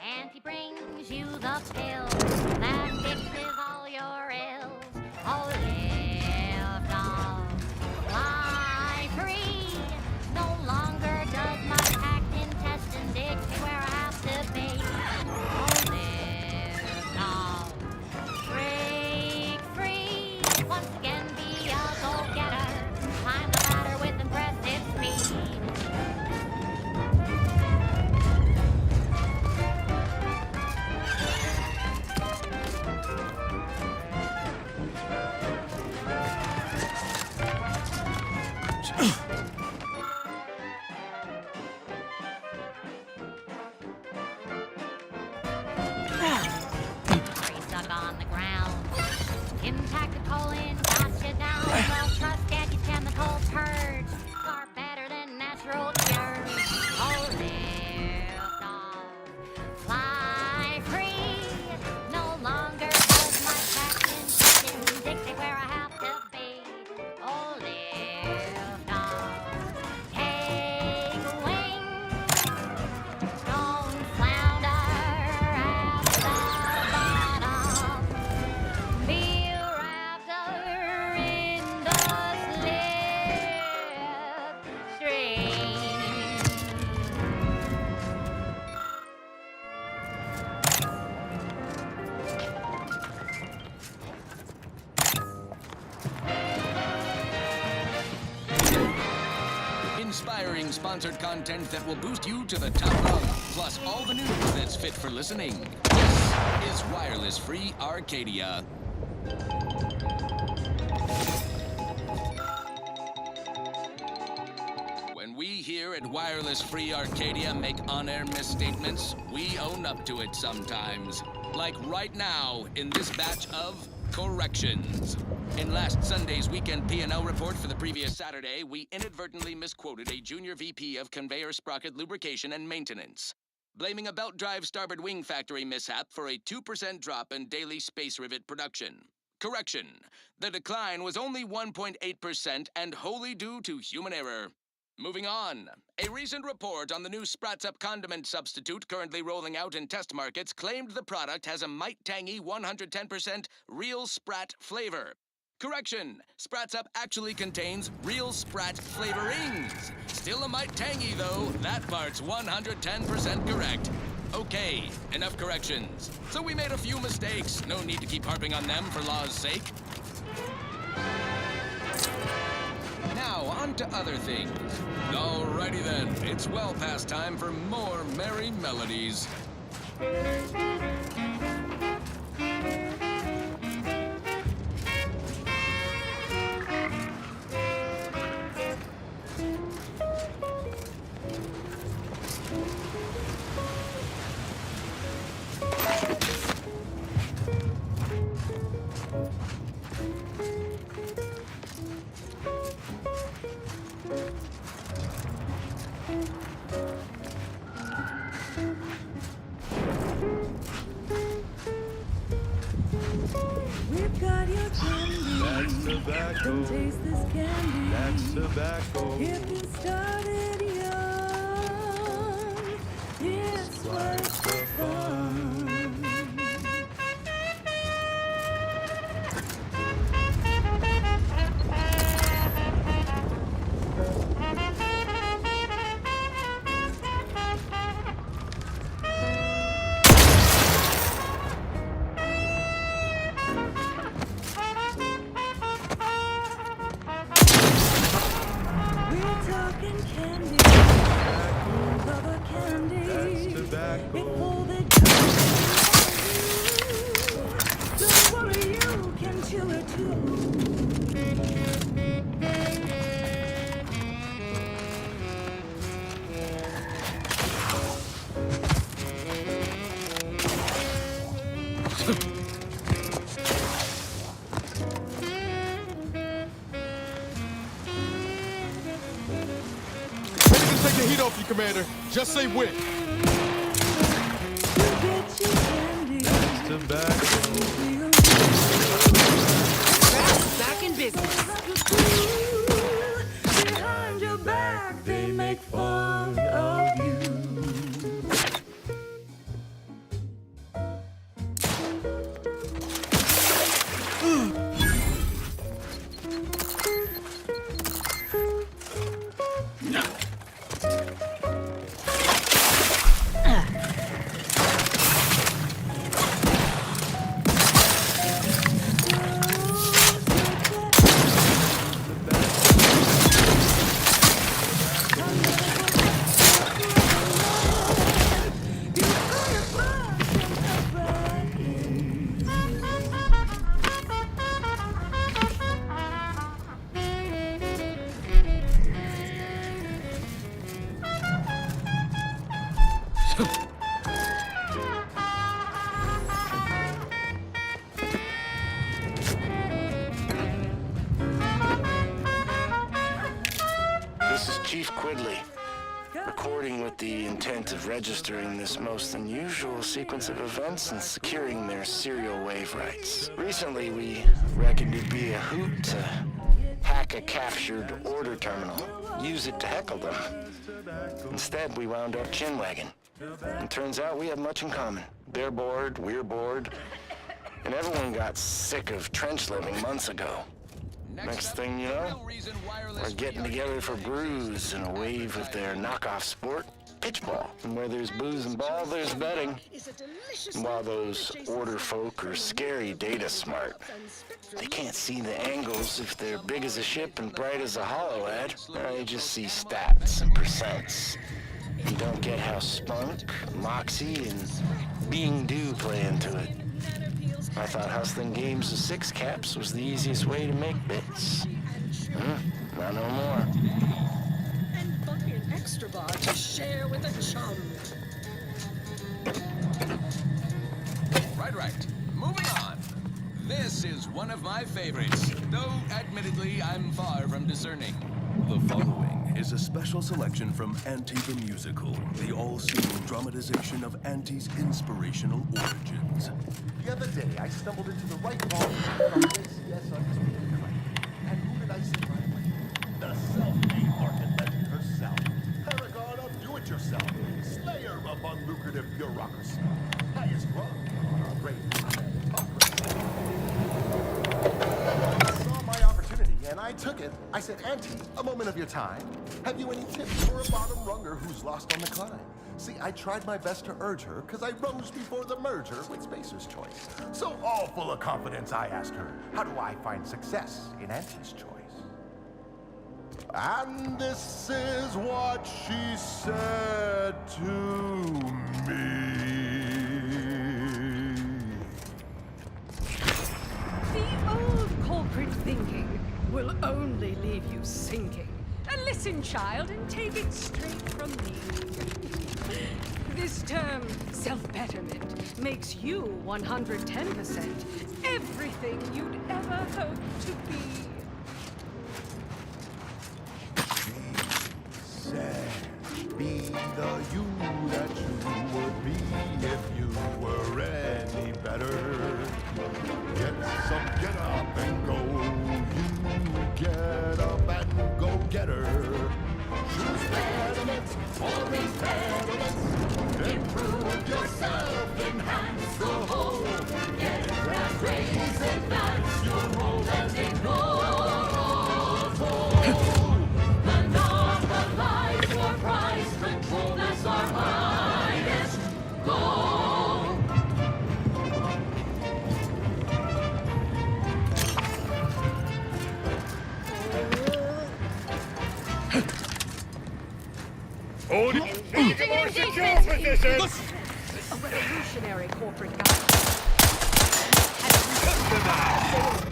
And he brings you the pill that fixes all your ills. Oh, lift off, fly free. No longer does my packed intestine dictate where I have to be. Oh, lift off, break free. Once again, be a go-getter. Climb the ladder with impressive speed. Are you stuck on the ground? Impact the colon, got you down. Well, trust Angie's chemical purge. Far better than natural cures. Oh, lift off, fly free. No longer does my packed intestine dictate where I have to be. Oh, lift off, take wing. Don't flounder at the bottom. Be a raptor in the slipstream. Inspiring sponsored content that will boost you to the top rung, plus all the news that's fit for listening. This is Wireless Free Arcadia. When we here at Wireless Free Arcadia make on-air misstatements, we own up to it sometimes. Like right now in this batch of corrections. In last Sunday's weekend P&L report for the previous Saturday, we inadvertently misquoted a junior VP of conveyor sprocket lubrication and maintenance, blaming a belt drive starboard wing factory mishap for a 2% drop in daily space rivet production. Correction. The decline was only 1.8% and wholly due to human error. Moving on. A recent report on the new Sprats Up condiment substitute currently rolling out in test markets claimed the product has a might tangy 110% real Sprat flavor. Correction. Sprats Up actually contains real Sprat flavorings. Still a mite tangy though. That part's 110% correct. Okay, enough corrections. So we made a few mistakes. No need to keep harping on them for law's sake. Now, on to other things. Alrighty then, it's well past time for more merry melodies. Come taste this candy. That's tobacco. If you started young, it's worth the fun. We're talking candy, rubber candy. That's tobacco. If all the time don't worry, you can chew it too. Take the heat off you, Commander. Just say when. That's tobacco. Back in business. Behind your back, they make fun of you. This is Chief Quidley, recording with the intent of registering this most unusual sequence of events and securing their serial wave rights. Recently, we reckoned it'd be a hoot to hack a captured order terminal, use it to heckle them. Instead, we wound up chinwagging. And turns out we have much in common. They're bored, we're bored, and everyone got sick of trench living months ago. Next thing you know, we're getting together for brews in a wave of their knockoff sport, pitchball. And where there's booze and ball, there's betting. And while those order folk are scary data smart, they can't see the angles if they're big as a ship and bright as a hollow ad. They just see stats and percents. You don't get how spunk, moxie, and being due play into it. I thought hustling games of six caps was the easiest way to make bits. Not no more. And buy an extra bar to share with a chum. Right. Moving on. This is one of my favorites, though admittedly I'm far from discerning. The following is a special selection from Auntie the Musical, the all-seeing dramatization of Auntie's inspirational origins. The other day, I stumbled into the right wrong from ACS Undisputed Claim. And who did I see finally? The self-made market legend herself. Paragon of do-it-yourself. Slayer of unlucrative bureaucracy. Highest rung on our great meritocracy. I saw my opportunity, and I took it. I said, Auntie, a moment of your time. Have you any tips for a bottom runger who's lost on the climb? See, I tried my best to urge her, because I rose before the merger with Spacer's Choice. So all full of confidence, I asked her, how do I find success in Auntie's Choice? And this is what she said to me. The old corporate thinking will only leave you sinking. Listen, child, and take it straight from me. This term, self-betterment, makes you 110% everything you'd ever hope to be. Said, be the you that you would be if you were any better. Get up and go, you Hold it! Into more secure position! A revolutionary corporate guy.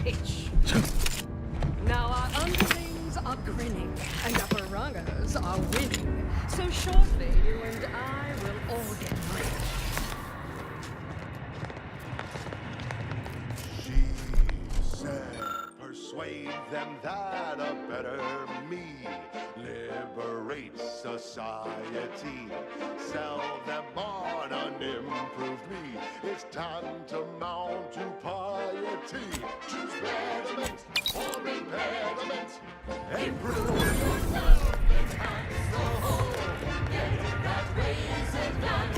Pitch. Now our underlings are grinning, and upper rungers are winning. So shortly, you and I will all get rich. She said, persuade them that a better me liberates society. Sell them on an improved me. It's time to mount to piety. Choose betterment or impediment. Improve yourself, enhance the whole. Get that raise it done.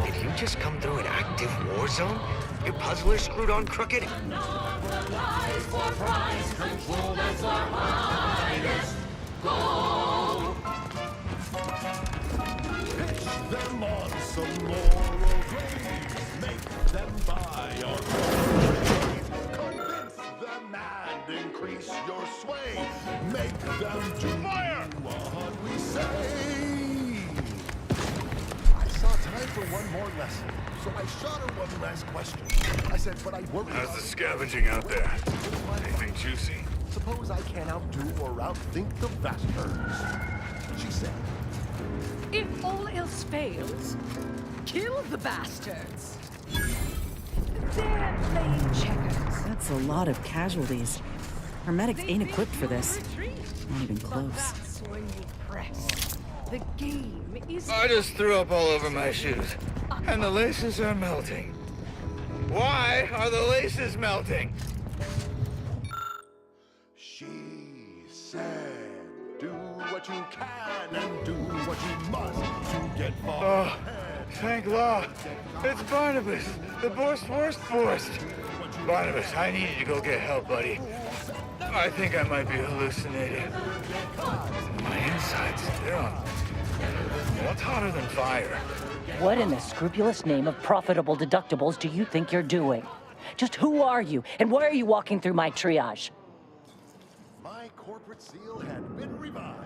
Did you just come through an active war zone? Your puzzler screwed on crooked? Monopolize for price, control as our highest goal. Pitch them on some moral grades. Make them buy your trade. Convince them and increase your sway. Make them do what we say. I saw time for one more lesson, so I shot her one last question. I said, but I worry. How's the scavenging out there? Anything juicy? Suppose I can't outdo or outthink the bastards. She said, If all else fails, kill the bastards. They're playing checkers. That's a lot of casualties. Our medics ain't equipped for this. Not even close. That's when you press. The game is... I just threw up all over my shoes, and the laces are melting. Why are the laces melting? she said, do what you can and do what you must to get far. Oh, thank law. It's Barnabas, the Borst. Barnabas, I need you to go get help, buddy. I think I might be hallucinating. My insides, they're on. What's hotter than fire? What in the scrupulous name of profitable deductibles do you think you're doing? Just who are you, and why are you walking through my triage? My corporate seal had been revived.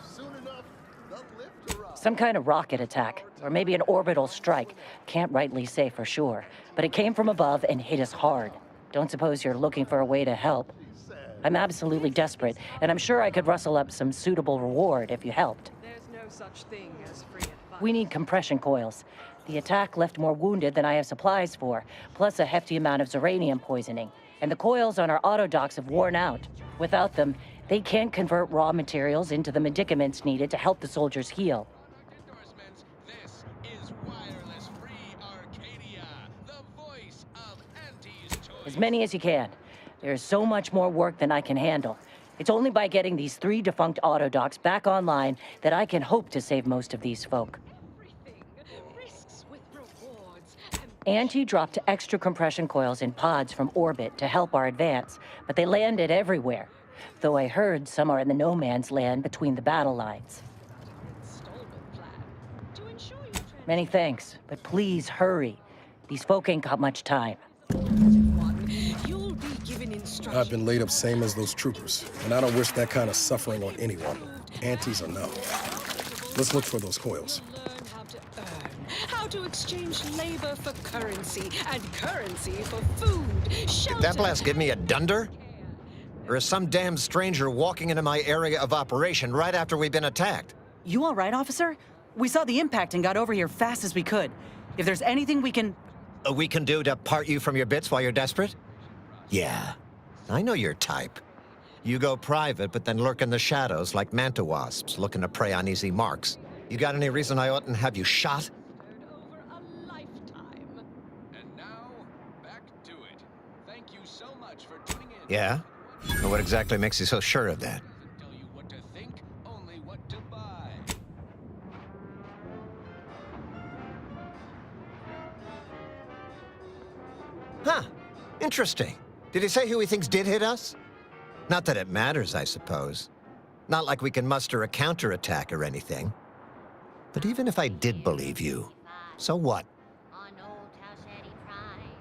Soon enough, the lift arrived. Some kind of rocket attack, or maybe an orbital strike. Can't rightly say for sure, but it came from above and hit us hard. Don't suppose you're looking for a way to help? I'm absolutely desperate, and I'm sure I could rustle up some suitable reward if you helped. There's no such thing as free advice. We need compression coils. The attack left more wounded than I have supplies for, plus a hefty amount of Zeranium poisoning. And the coils on our autodocs have worn out. Without them, they can't convert raw materials into the medicaments needed to help the soldiers heal. This is Wireless Free Arcadia, the voice of Auntie's Choice. As many as you can. There's so much more work than I can handle. It's only by getting these 3 defunct autodocs back online that I can hope to save most of these folk. Risks with rewards. Auntie dropped extra compression coils in pods from orbit to help our advance, but they landed everywhere. Though I heard some are in the no man's land between the battle lines. Many thanks, but please hurry. These folk ain't got much time. You'll be given instructions. I've been laid up same as those troopers, and I don't wish that kind of suffering on anyone. Antes or no. Let's look for those coils. How to exchange labor for currency, and currency for food, shelter... Did that blast give me a dunder? Or is some damn stranger walking into my area of operation right after we've been attacked? You all right, officer? We saw the impact and got over here fast as we could. If there's anything we can do to part you from your bits while you're desperate? Yeah, I know your type. You go private, but then lurk in the shadows like manta wasps looking to prey on easy marks. You got any reason I oughtn't have you shot? And now, back to it. Thank you so much for tuning in. Yeah? And what exactly makes you so sure of that? Tell you what to think, only what to buy. Huh. Interesting. Did he say who he thinks did hit us? Not that it matters, I suppose. Not like we can muster a counterattack or anything. But even if I did believe you, so what? On old Talshetty Prime,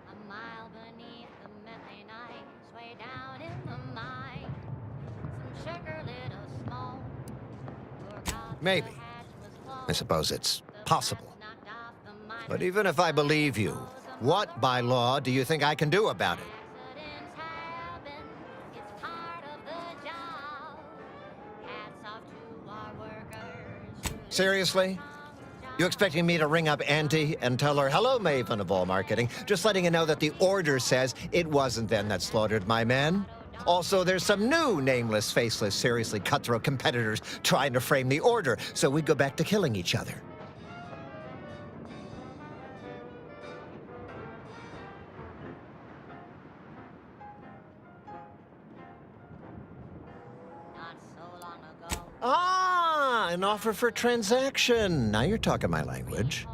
a mile beneath the methane ice, way down in the mine. Some sugar little small Maybe. I suppose it's possible. But even if I believe you, what by law do you think I can do about it? Seriously? You expecting me to ring up Auntie and tell her, hello, Maven of all marketing, just letting you know that the order says it wasn't them that slaughtered my men? Also, there's some new nameless, faceless, seriously cutthroat competitors trying to frame the order, so we go back to killing each other. Ah, an offer for transaction. Now you're talking my language.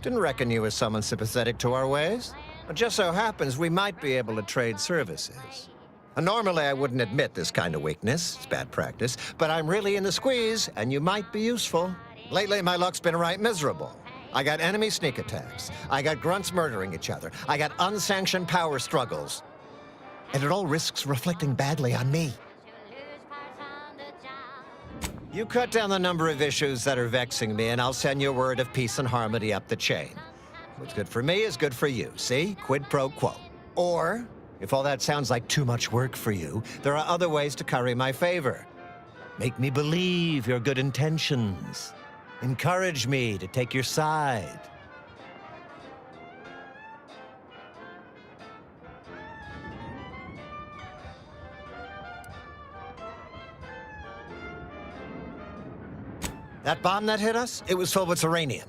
Didn't reckon you was someone sympathetic to our ways. It just so happens we might be able to trade services. Normally, I wouldn't admit this kind of weakness. It's bad practice. But I'm really in the squeeze, and you might be useful. Lately, my luck's been right miserable. I got enemy sneak attacks. I got grunts murdering each other. I got unsanctioned power struggles. And it all risks reflecting badly on me. You cut down the number of issues that are vexing me, and I'll send you a word of peace and harmony up the chain. What's good for me is good for you, see? Quid pro quo. Or, if all that sounds like too much work for you, there are other ways to curry my favor. Make me believe your good intentions. Encourage me to take your side. That bomb that hit us, it was filled with uranium.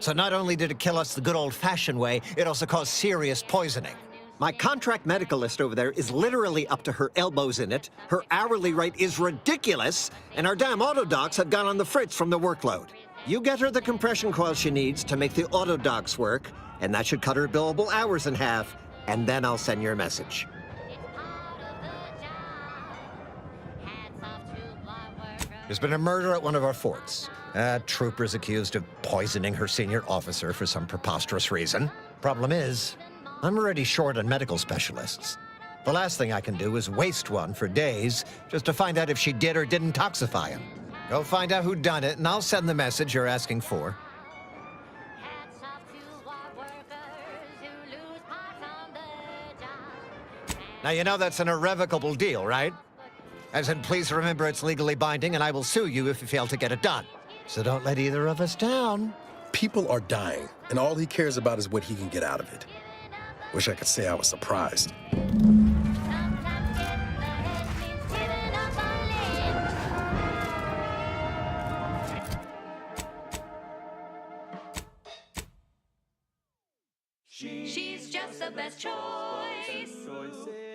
So not only did it kill us the good old-fashioned way, it also caused serious poisoning. My contract medicalist over there is literally up to her elbows in it, her hourly rate is ridiculous, and our damn autodocs have gone on the fritz from the workload. You get her the compression coil she needs to make the autodocs work, and that should cut her billable hours in half, and then I'll send your message. There's been a murder at one of our forts. Trooper's accused of poisoning her senior officer for some preposterous reason. Problem is, I'm already short on medical specialists. The last thing I can do is waste one for days just to find out if she did or didn't toxify him. Go find out who done it, and I'll send the message you're asking for. Now, you know that's an irrevocable deal, right? As in, please remember it's legally binding, and I will sue you if you fail to get it done. So don't let either of us down. People are dying, and all he cares about is what he can get out of it. Wish I could say I was surprised. She's just the best choice.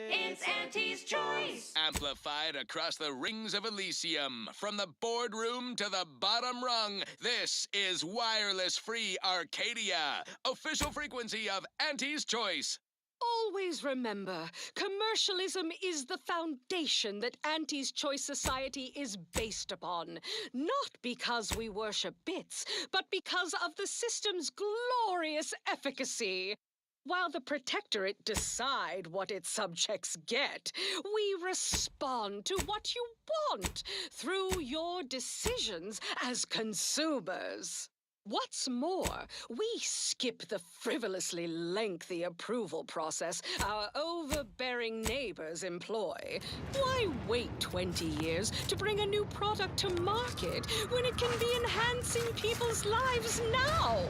It's Auntie's choice. Amplified across the rings of Elysium, from the boardroom to the bottom rung, this is Wireless Free Arcadia, official frequency of Auntie's choice. Always remember, commercialism is the foundation that Auntie's Choice Society is based upon. Not because we worship bits, but because of the system's glorious efficacy. While the Protectorate decide what its subjects get, we respond to what you want through your decisions as consumers. What's more, we skip the frivolously lengthy approval process our overbearing neighbors employ. Why wait 20 years to bring a new product to market when it can be enhancing people's lives now?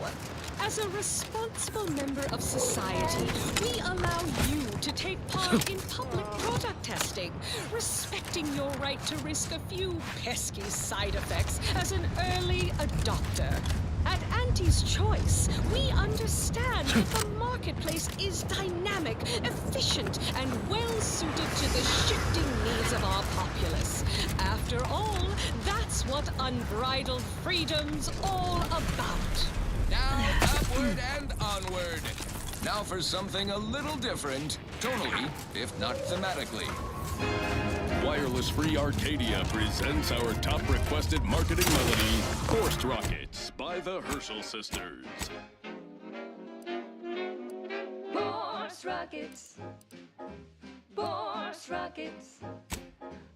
As a responsible member of society, we allow you to take part in public product testing, respecting your right to risk a few pesky side effects as an early adopter. At Auntie's Choice, we understand that the marketplace is dynamic, efficient, and well-suited to the shifting needs of our populace. After all, that's what unbridled freedom's all about. Now upward and onward. Now for something a little different, tonally, if not thematically. Wireless Free Arcadia presents our top requested marketing melody, Forced Rockets by the Herschel Sisters. Force rockets. Force rockets.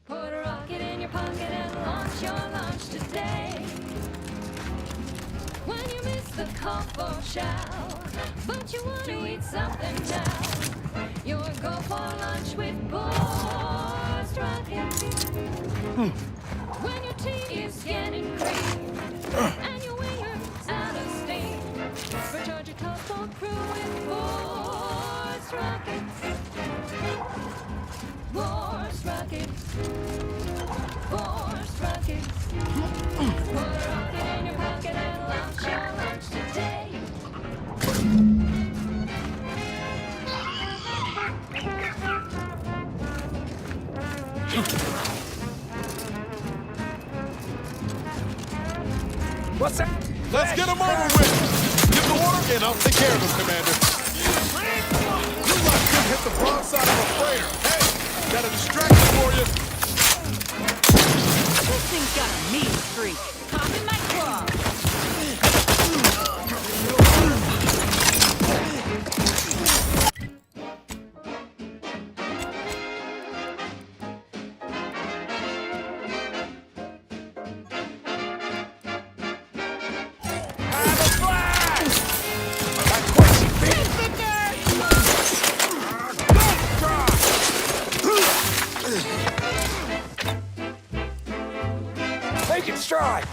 Put a rocket in your pocket and launch your launch today. call for shall, but you want to eat something now. You'll go for lunch with Boris Rockets. When your tea is getting cream and your winger's out of steam, recharge your top for crew with Boris Rockets. Boris Rockets. Boris Rockets. Put a rocket in your pocket and launch your lunch today. What's that? Let's get him over with! Get the water in, I'll take care of him, Commander. You lot could hit the broadside of a freighter. Hey, got a distraction for you. This thing's got a mean streak. Pop in my claw. Make it stride!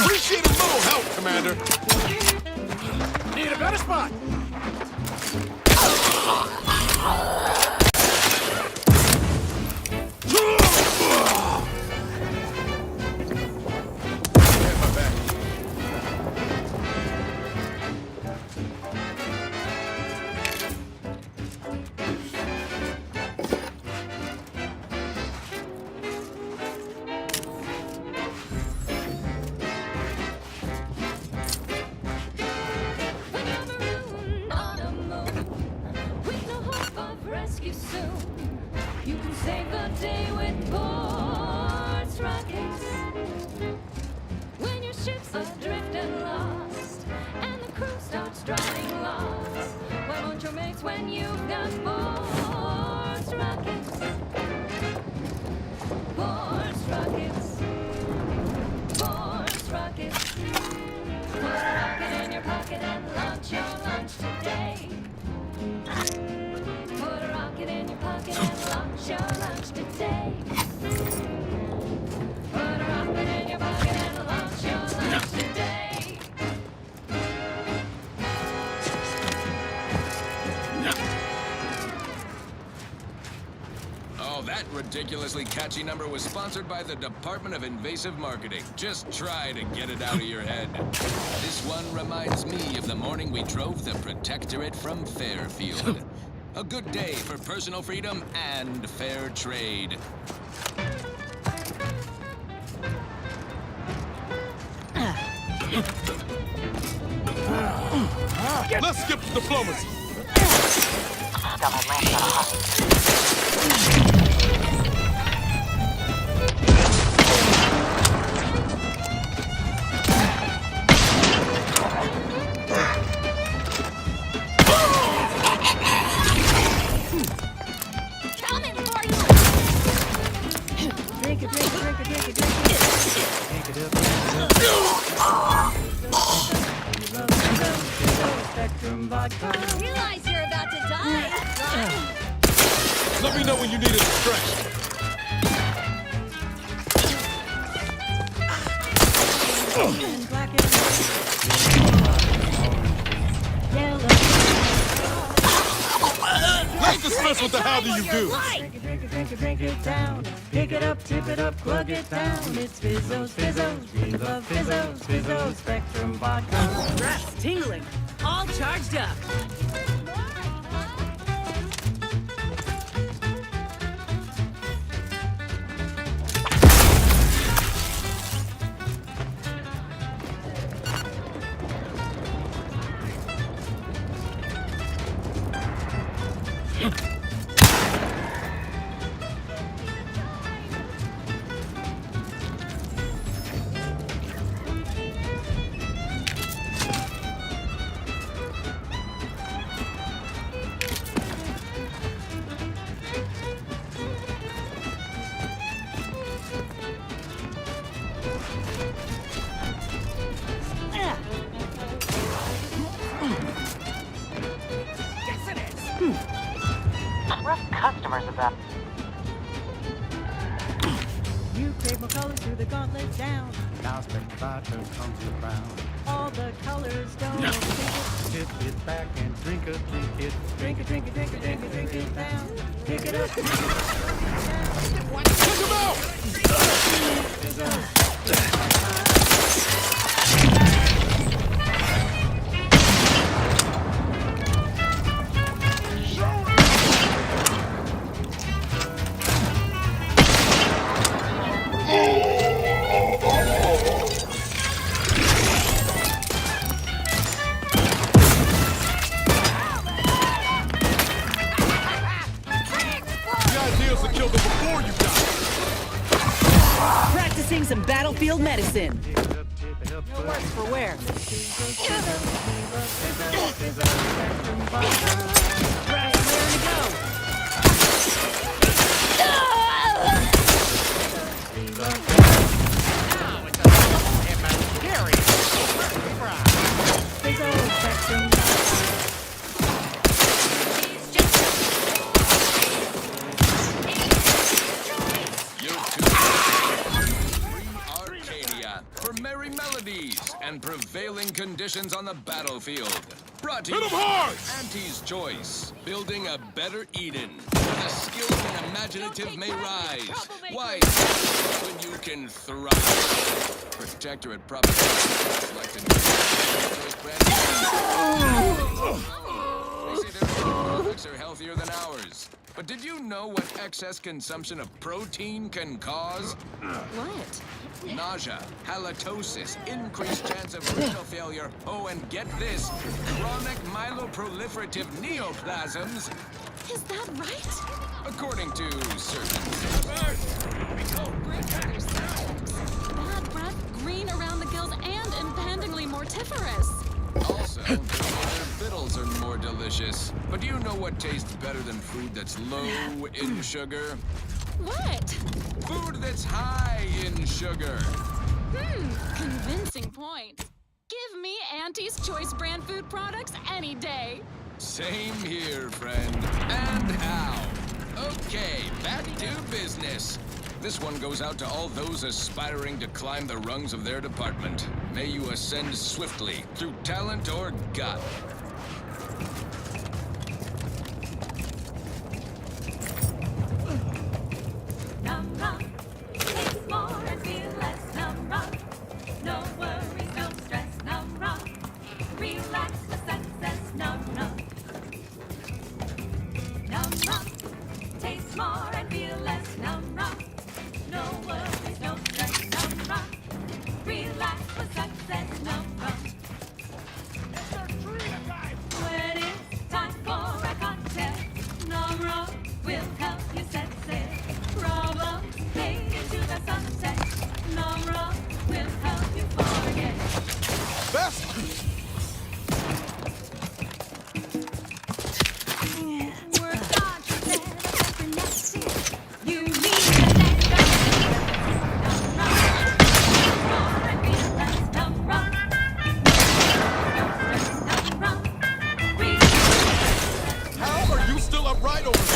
Appreciate a little help, Commander. Need a better spot. Rescue soon. You can save the day with Boris Rockets. When your ship's adrift and lost, and the crew starts driving lost, why won't your mates when you've got Boris Rockets? Boris Rockets. Boris Rockets. Put a rocket in your pocket and launch your lunch today. Put a rocket in your pocket and launch your lunch today. Put a rocket in your pocket and launch your lunch today. Oh, that ridiculously catchy number was sponsored by the Department of Invasive Marketing. Just try to get it out of your head. This one reminds me of the morning we drove the Protectorate from Fairfield. A good day for personal freedom and fair trade. Let's skip the diplomacy. Coming for you! Drink it, drink it, drink it, drink it, drink it. Drink it up, Spectrum vodka. You realize you're about to die, right? Let me know when you need a distraction. Black and yellow. Let's discuss what the hell do you do? Drink it, drink it, drink it, drink it down. Pick it up, tip it up, plug it down. It's Fizzos, Fizzos. We love Fizzos, Fizzos, Spectrum vodka. Breath tingling, all charged up. customers about. You crave more colors through the gauntlet down. Now Spectre Vodka comes around. All the colors don't overthink it. Tip it back and drink it. Drink it, drink it, drink it, drink it, drink it down. Pick it up, pick it up. Check him out! Practicing some battlefield medicine. No worse for wear. Where to go? For merry melodies and prevailing conditions on the battlefield. Brought to you Hit 'em hard! by Auntie's Choice. Building a better Eden. Where the skilled and imaginative may rise. Why, when you can thrive. Protectorate property selected. They say their products are healthier than ours. But did you know what excess consumption of protein can cause? What? Nausea, halitosis, increased chance of renal failure, oh, and get this, chronic myeloproliferative neoplasms. Is that right? According to certain... Bad breath, green around the gills, and impendingly mortiferous. Also, their victuals are more delicious. But do you know what tastes better than food that's low in sugar? What? Food that's high in sugar. Convincing point. Give me Auntie's Choice brand food products any day. Same here, friend. And how? Okay, back to business. This one goes out to all those aspiring to climb the rungs of their department. May you ascend swiftly through talent or gut. Num rum, taste more and feel less. Num rum, no worries, no stress. Num rum, relax with success. Num rum, num rum, taste more and feel less. Num rum, no worries, no stress. Num rum, relax with success. Num rum. When it's time for a cocktail, Num rum will help you set sail. Problems fade into the sunset. Num rum will help you forget. Work on together, every next year. You need to let go. Num rum, more and feel less. Num rum, no stress. Num rum, How are you still upright over there?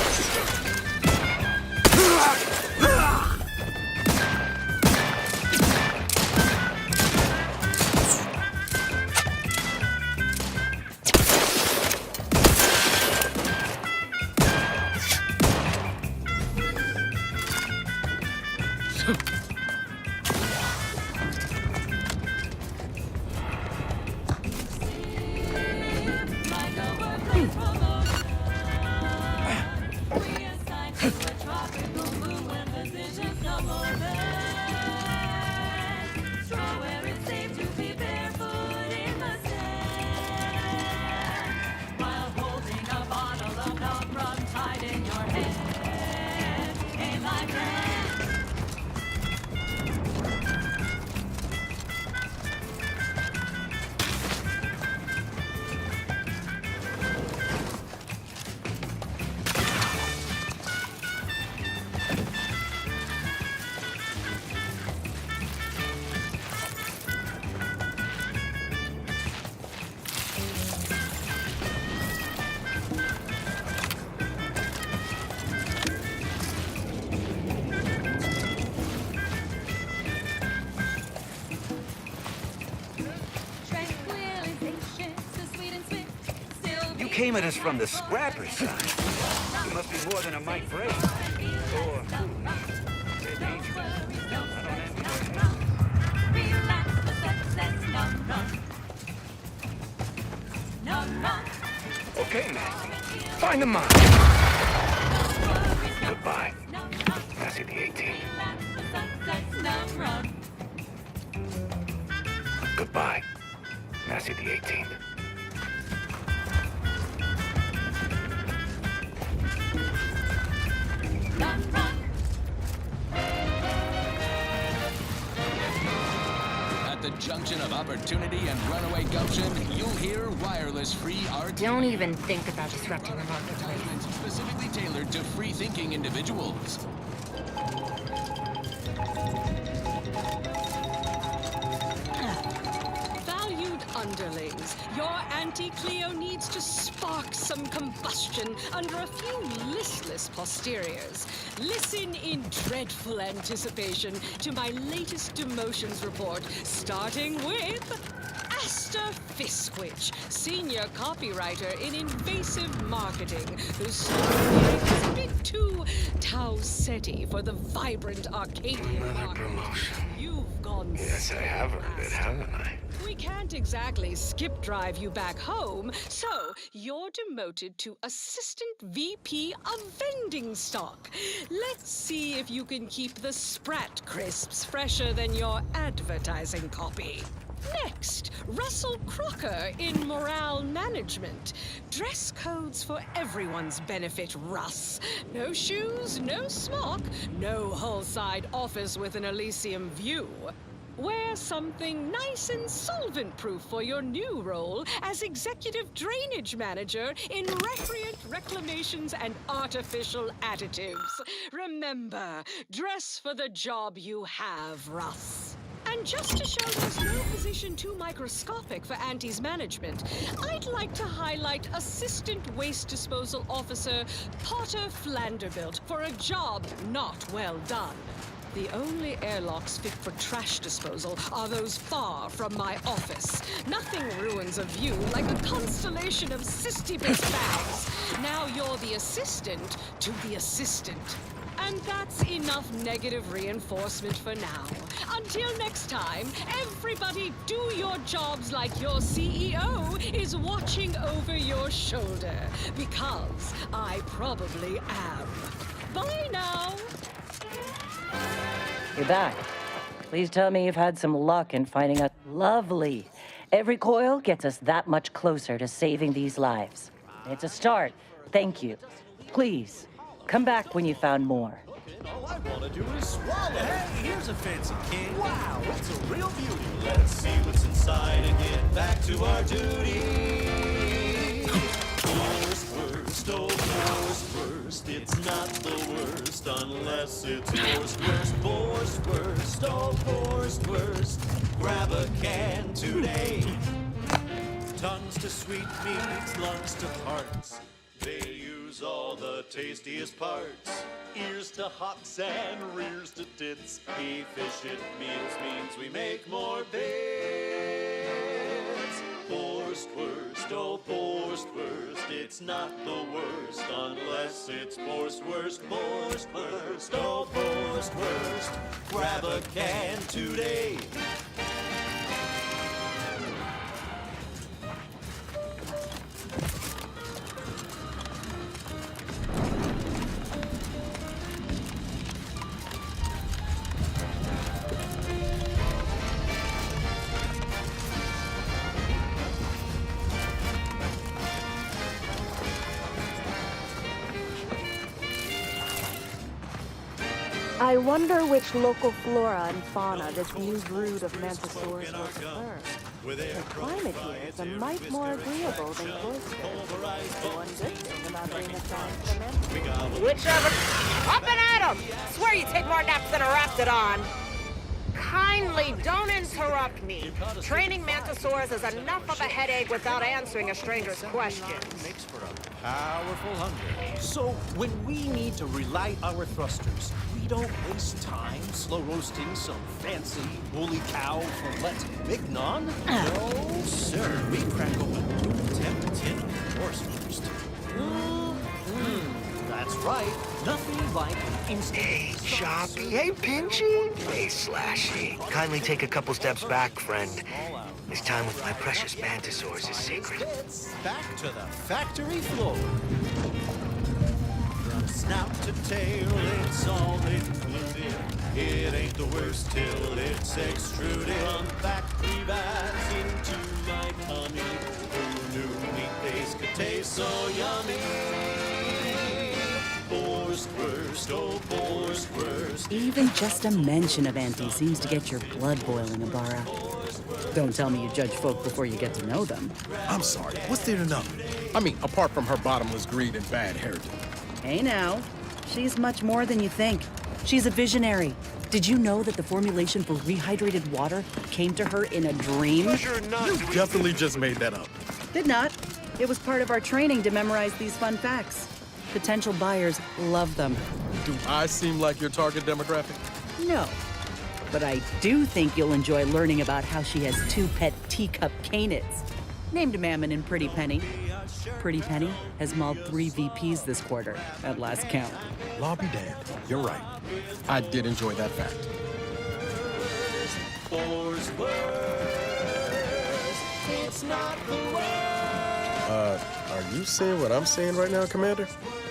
came at us from the scrapper side. You must be more than a Mike Brady. Or they're dangerous. Okay, Massey. Find the mine. Goodbye. Massey the 18th. Goodbye. Massey the 18th. At the junction of opportunity and runaway gumption, you'll hear wireless-free RT. Don't even think about disrupting the marketplace. Specifically tailored to free-thinking individuals. Valued underlings, your anti-Cleo needs to spark some combustion under a few listless posteriors. Listen in dreadful anticipation to my latest demotions report, starting with Asta Fiskwich, senior copywriter in invasive marketing, whose story is a bit too Tau-Ceti for the vibrant Arcadian market. Promotion. You've gone Yes, I have earned it, haven't I? We can't exactly skip drive you back home, so you're demoted to Assistant VP of Vending Stock. Let's see if you can keep the Sprat crisps fresher than your advertising copy. Next, Russell Crocker in Morale Management. Dress codes for everyone's benefit, Russ. No shoes, no smock, no whole-side office with an Elysium view. Wear something nice and solvent-proof for your new role as Executive Drainage Manager in Recreant Reclamations and Artificial Additives. Remember, dress for the job you have, Russ. And just to show there's no position too microscopic for Auntie's management, I'd like to highlight Assistant Waste Disposal Officer Potter Flanderbilt for a job not well done. The only airlocks fit for trash disposal are those far from my office. Nothing ruins a view like a constellation of cystibus bags. Now you're the assistant to the assistant. And that's enough negative reinforcement for now. Until next time, everybody do your jobs like your CEO is watching over your shoulder. Because I probably am. Bye now. You're back. Please tell me you've had some luck in finding a lovely. Every coil gets us that much closer to saving these lives. It's a start. Thank you. Please, come back when you found more. All I want to do is swallow. Hey, here's a fancy can. Wow, it's a real beauty. Let's see what's inside and get back to our duty. Worst, oh, worst. It's not the worst unless it's yours. Worst, oh, worst. Grab a can today. Tongues to sweet meats, lungs to hearts. They use all the tastiest parts. Ears to hocks and rears to tits. Efficient meals means we make more bits. Worst, oh, worst. It's not the worst unless it's worst. Oh, worst. Grab a can today. I wonder which local flora and fauna this new brood of Mantisaurus will prefer. The climate here is a mite more agreeable than cloister. The one good thing about being assigned to the Mantisaurus. Whichever. Up and at 'em! Swear you take more naps than a raptidon. Kindly don't interrupt me. Training Mantisaurus is enough of a headache without answering a stranger's questions. Makes for a powerful hunger. So when we need to relight our thrusters, we don't waste time slow roasting some fancy woolly cow fillet mignon. No, sir. We crack open 2 10 tin horse right. Nothing like instant. Hey, Choppy. Hey, Pinchy. Hey, Slashy. Kindly take a couple steps back, friend. This time with my precious mantisaurs is sacred. Back to the factory floor. From snout to tail, it's all included. It ain't the worst till it's extruded. From factory vats into my tummy. Who knew meat-based could taste so yummy? Boar's first, oh, boar's first. Even just a mention of Auntie seems to get your blood boiling, Ibarra. Don't tell me you judge folk before you get to know them. I'm sorry, what's there to know? I mean, apart from her bottomless greed and bad heritage. Hey now, she's much more than you think. She's a visionary. Did you know that the formulation for rehydrated water came to her in a dream? You definitely just made that up. Did not. It was part of our training to memorize these fun facts. Potential buyers love them. Do I seem like your target demographic? No. But I do think you'll enjoy learning about how she has 2 pet teacup canids. Named Mammon and Pretty Penny. Pretty Penny has mauled 3 VPs this quarter, at last count. Law be damned. You're right. I did enjoy that fact. It's not the worst. Are you saying what I'm saying right now, Commander?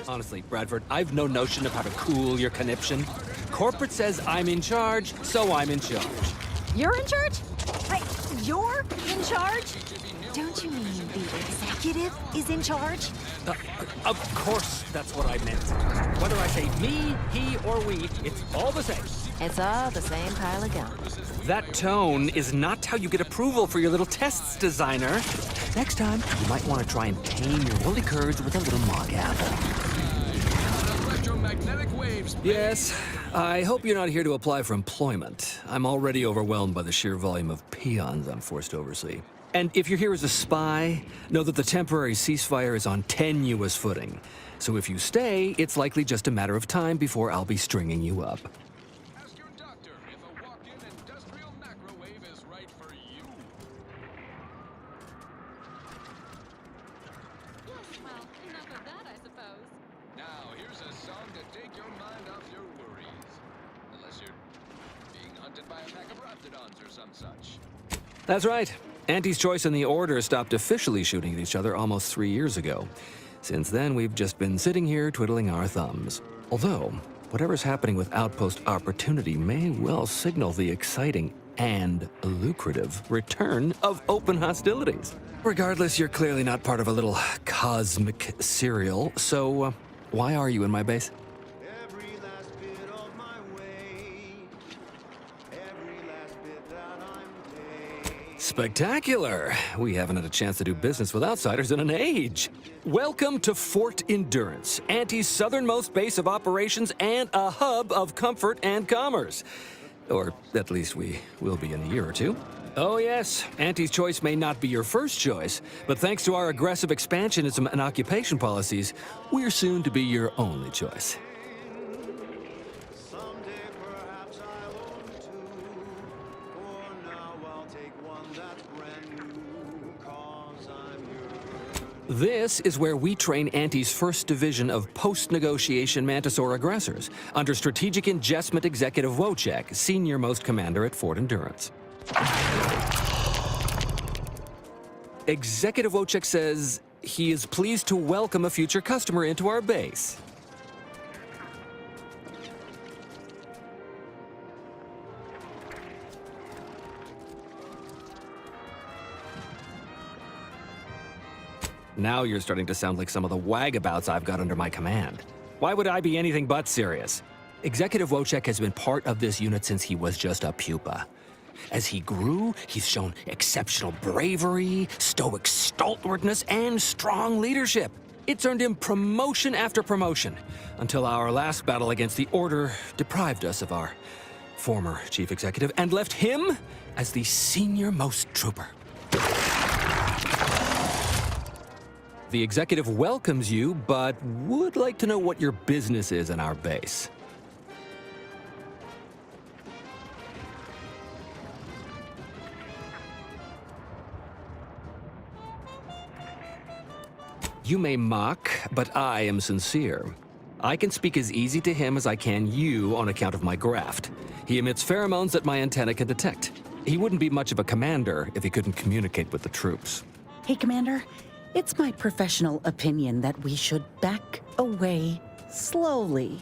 Honestly, Bradford, I've no notion of how to cool your conniption. Corporate says I'm in charge, so I'm in charge. You're in charge? Wait, you're in charge? Don't you mean the executive is in charge? Of course, that's what I meant. Whether I say me, he, or we, it's all the same. It's all the same pile of gum. That tone is not how you get approval for your little tests, designer. Next time, you might want to try and tame your woolly curds with a little mog apple. Electromagnetic waves. Yes, I hope you're not here to apply for employment. I'm already overwhelmed by the sheer volume of peons I'm forced to oversee. And if you're here as a spy, know that the temporary ceasefire is on tenuous footing. So if you stay, it's likely just a matter of time before I'll be stringing you up. Ask your doctor if a walk-in industrial microwave is right for you. Well, enough of that, I suppose. Now, here's a song to take your mind off your worries. Unless you're being hunted by a pack of raptidons or some such. That's right. Auntie's Choice and the Order stopped officially shooting at each other almost 3 years ago. Since then, we've just been sitting here twiddling our thumbs. Although, whatever's happening with Outpost Opportunity may well signal the exciting and lucrative return of open hostilities. Regardless, you're clearly not part of a little cosmic serial, so why are you in my base? Spectacular! We haven't had a chance to do business with outsiders in an age. Welcome to Fort Endurance, Auntie's southernmost base of operations and a hub of comfort and commerce. Or at least we will be in a year or two. Oh yes, Auntie's Choice may not be your first choice, but thanks to our aggressive expansionism and occupation policies, we're soon to be your only choice. This is where we train Auntie's first division of post-negotiation Mantisaur aggressors, under Strategic Ingestment Executive Wojciech, senior-most commander at Fort Endurance. Executive Wojciech says he is pleased to welcome a future customer into our base. Now you're starting to sound like some of the wagabouts I've got under my command. Why would I be anything but serious? Executive Wojciech has been part of this unit since he was just a pupa. As he grew, he's shown exceptional bravery, stoic stalwartness, and strong leadership. It's earned him promotion after promotion, until our last battle against the Order deprived us of our former chief executive and left him as the senior-most trooper. The executive welcomes you, but would like to know what your business is in our base. You may mock, but I am sincere. I can speak as easy to him as I can you on account of my graft. He emits pheromones that my antenna can detect. He wouldn't be much of a commander if he couldn't communicate with the troops. Hey, Commander, it's my professional opinion that we should back away slowly.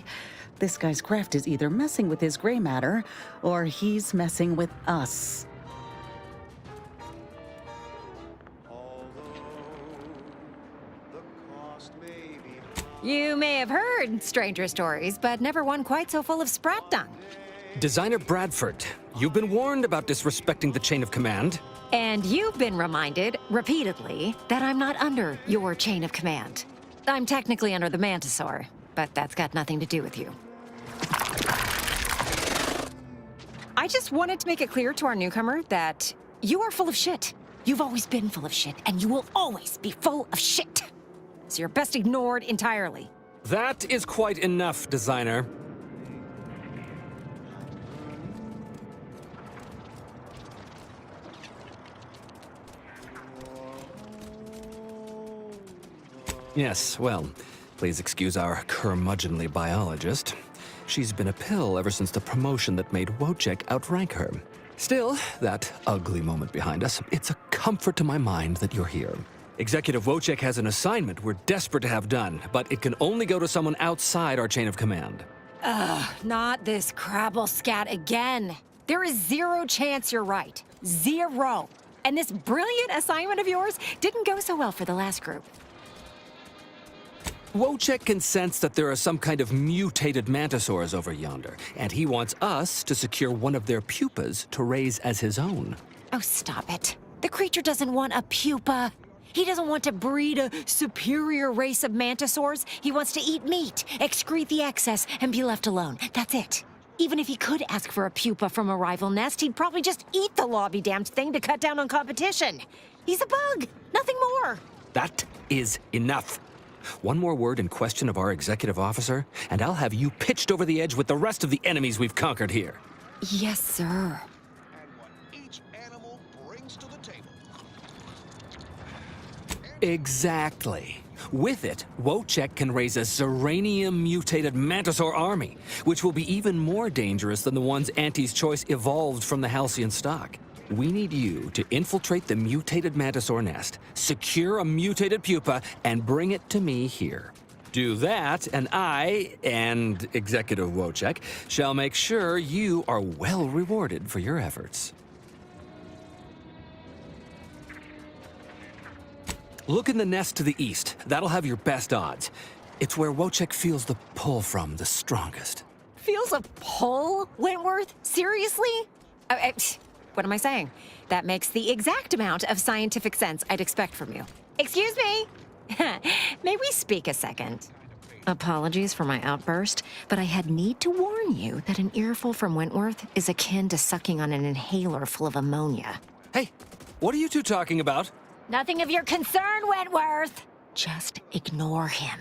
This guy's craft is either messing with his gray matter, or he's messing with us. You may have heard stranger stories, but never one quite so full of sprat dung. Designer Bradford, you've been warned about disrespecting the chain of command. And you've been reminded, repeatedly, that I'm not under your chain of command. I'm technically under the Mantisaur, but that's got nothing to do with you. I just wanted to make it clear to our newcomer that you are full of shit. You've always been full of shit, and you will always be full of shit. So you're best ignored entirely. That is quite enough, Designer. Yes, well, please excuse our curmudgeonly biologist. She's been a pill ever since the promotion that made Wojciech outrank her. Still, that ugly moment behind us, it's a comfort to my mind that you're here. Executive Wojciech has an assignment we're desperate to have done, but it can only go to someone outside our chain of command. Ugh, not this crabble scat again. There is zero chance you're right. Zero. And this brilliant assignment of yours didn't go so well for the last group. Wojciech can sense that there are some kind of mutated mantisaurs over yonder, and he wants us to secure one of their pupas to raise as his own. Oh, stop it. The creature doesn't want a pupa. He doesn't want to breed a superior race of mantisaurs. He wants to eat meat, excrete the excess, and be left alone. That's it. Even if he could ask for a pupa from a rival nest, he'd probably just eat the lobby damned thing to cut down on competition. He's a bug, nothing more. That is enough. One more word in question of our executive officer, and I'll have you pitched over the edge with the rest of the enemies we've conquered here. Yes, sir. Exactly. With it, Wojciech can raise a Zeranium-mutated Mantisaur army, which will be even more dangerous than the ones Auntie's Choice evolved from the Halcyon stock. We need you to infiltrate the mutated Mantisaur nest, secure a mutated pupa, and bring it to me here. Do that, and I, and Executive Wojciech, shall make sure you are well rewarded for your efforts. Look in the nest to the east. That'll have your best odds. It's where Wojciech feels the pull from the strongest. Feels a pull, Wentworth? Seriously? What am I saying? That makes the exact amount of scientific sense I'd expect from you. Excuse me? May we speak a second? Apologies for my outburst, but I had need to warn you that an earful from Wentworth is akin to sucking on an inhaler full of ammonia. Hey, what are you two talking about? Nothing of your concern, Wentworth! Just ignore him.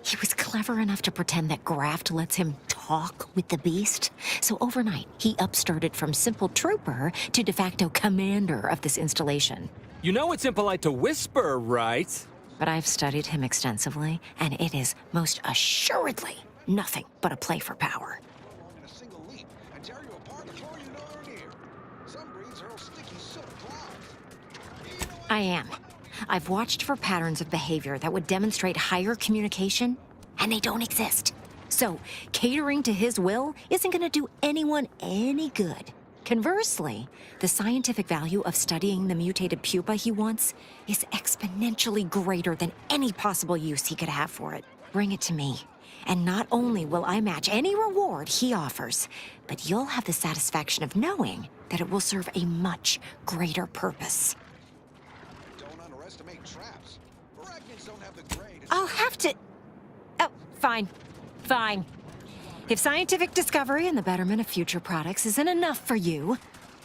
He was clever enough to pretend that Graft lets him talk with the beast. So overnight, he upstarted from simple trooper to de facto commander of this installation. You know it's impolite to whisper, right? But I've studied him extensively, and it is most assuredly nothing but a play for power. I am. I've watched for patterns of behavior that would demonstrate higher communication, and they don't exist. So, catering to his will isn't going to do anyone any good. Conversely, the scientific value of studying the mutated pupa he wants is exponentially greater than any possible use he could have for it. Bring it to me, and not only will I match any reward he offers, but you'll have the satisfaction of knowing that it will serve a much greater purpose. I'll have to... Oh, fine. Fine. If scientific discovery and the betterment of future products isn't enough for you,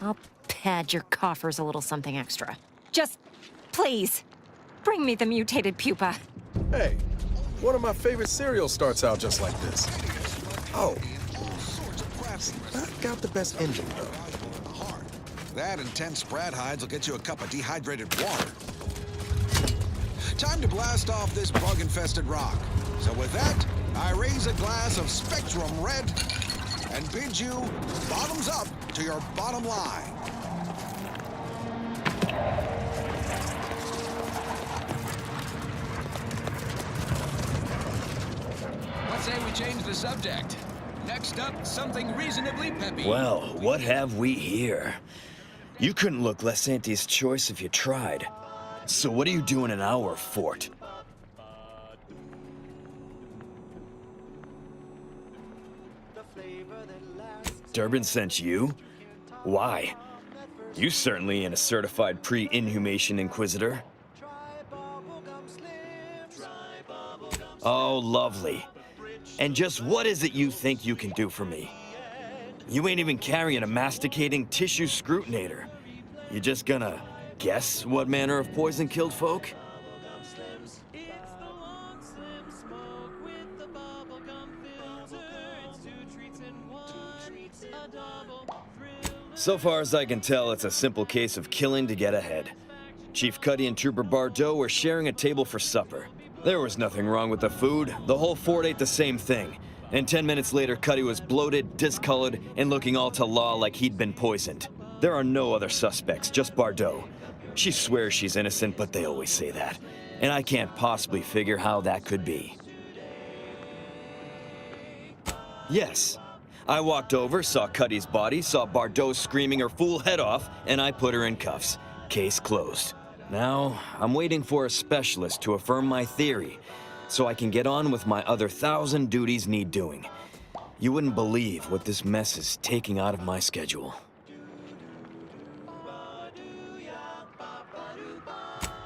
I'll pad your coffers a little something extra. Just, please, bring me the mutated pupa. Hey, one of my favorite cereals starts out just like this. Oh, not got the best engine, though. That and 10 sprat hides will get you a cup of dehydrated water. Time to blast off this bug-infested rock. So with that, I raise a glass of Spectrum Red and bid you bottoms up to your bottom line. What say we change the subject? Next up, something reasonably peppy. Well, what have we here? You couldn't look less Auntie's choice if you tried. So what are you doing in our fort? Durbin sent you? Why? You certainly ain't a certified pre-inhumation inquisitor. Oh, lovely. And just what is it you think you can do for me? You ain't even carrying a masticating tissue scrutinator. You just gonna guess what manner of poison killed folk? So far as I can tell, it's a simple case of killing to get ahead. Chief Cuddy and Trooper Bardot were sharing a table for supper. There was nothing wrong with the food. The whole fort ate the same thing. And 10 minutes later, Cuddy was bloated, discolored, and looking all ta-la like he'd been poisoned. There are no other suspects, just Bardot. She swears she's innocent, but they always say that. And I can't possibly figure how that could be. Yes. I walked over, saw Cuddy's body, saw Bardot screaming her fool head off, and I put her in cuffs. Case closed. Now, I'm waiting for a specialist to affirm my theory, so I can get on with my other 1,000 duties need doing. You wouldn't believe what this mess is taking out of my schedule.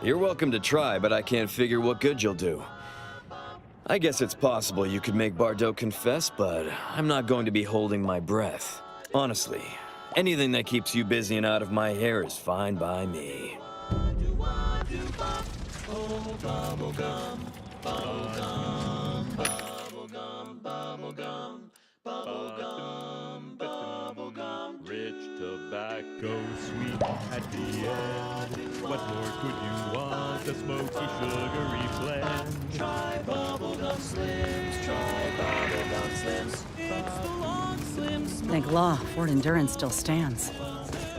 You're welcome to try, but I can't figure what good you'll do. I guess it's possible you could make Bardot confess, but I'm not going to be holding my breath. Honestly, anything that keeps you busy and out of my hair is fine by me. Rich tobacco, sweet at the end. What more could you want? A smoky, sugary blend. Try bubblegum slims, try bubblegum slims. It's the long slims. Thank law, Fort Endurance still stands.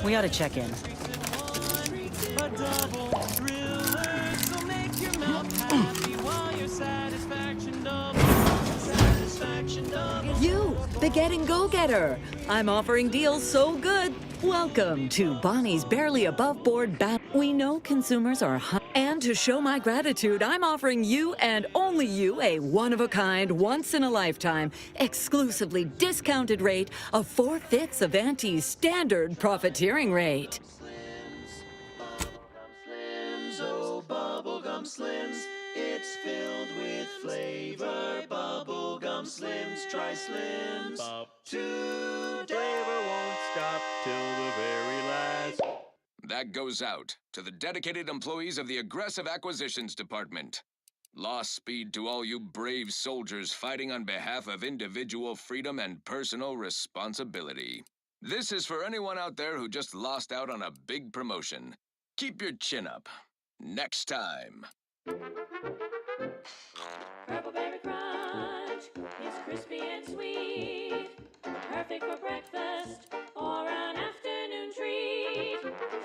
We ought to check in. A double thriller, so make your mouth happy while your satisfaction double. Satisfaction double. You, the getting go-getter. I'm offering deals so good. Welcome to Bonnie's Barely Above Board Bat. We know consumers are and to show my gratitude, I'm offering you and only you a one-of-a-kind, once-in-a-lifetime, exclusively discounted rate of 4/5 of Auntie's standard profiteering rate. Oh, bubblegum slims, it's filled with flavor. Bubblegum slims, try slims. Today flavor won't stop till the very last. That goes out to the dedicated employees of the Aggressive Acquisitions Department. Lost speed to all you brave soldiers fighting on behalf of individual freedom and personal responsibility. This is for anyone out there who just lost out on a big promotion. Keep your chin up. Next time. Purple Berry Crunch is crispy and sweet, perfect for breakfast or an afternoon treat.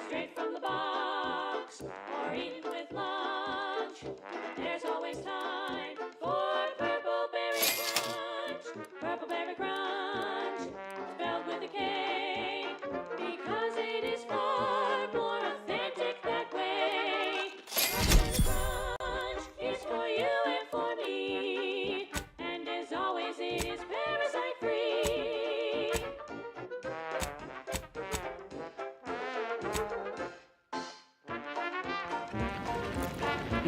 Straight from the box or eaten with lunch, there's always time for Purple Berry Crunch. Purple Berry Crunch, spelled with a K, because it is far more authentic that way. Crunch is for you and for me, and as always it is parasite free.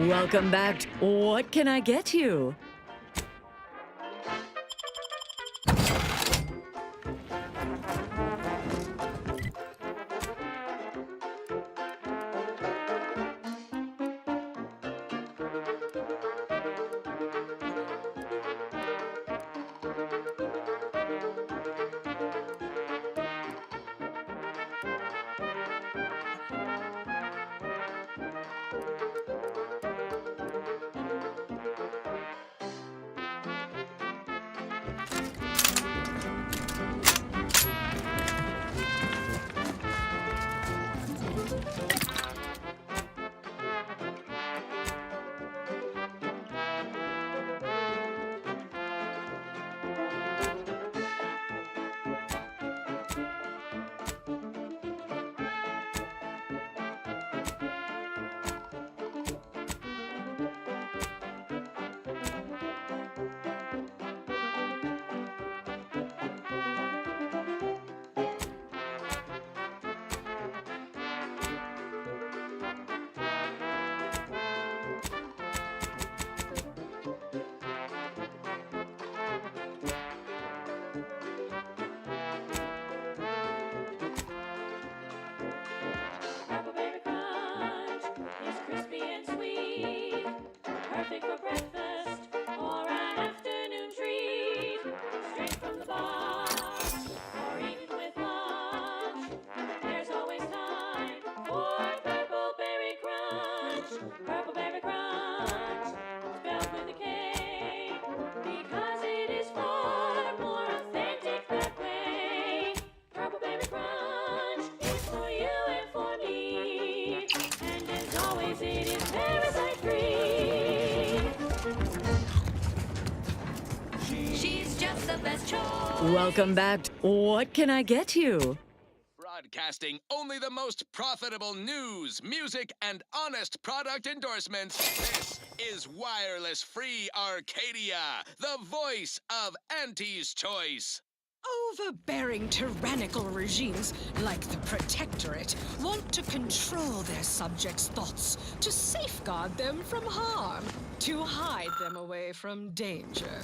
Welcome back. What can I get you? the best choice. Welcome back. What can I get you? Broadcasting only the most profitable news, music, and honest product endorsements. This is Wireless Free Arcadia, the voice of Auntie's Choice. Overbearing tyrannical regimes like the Protectorate want to control their subjects' thoughts, to safeguard them from harm, to hide them away from danger.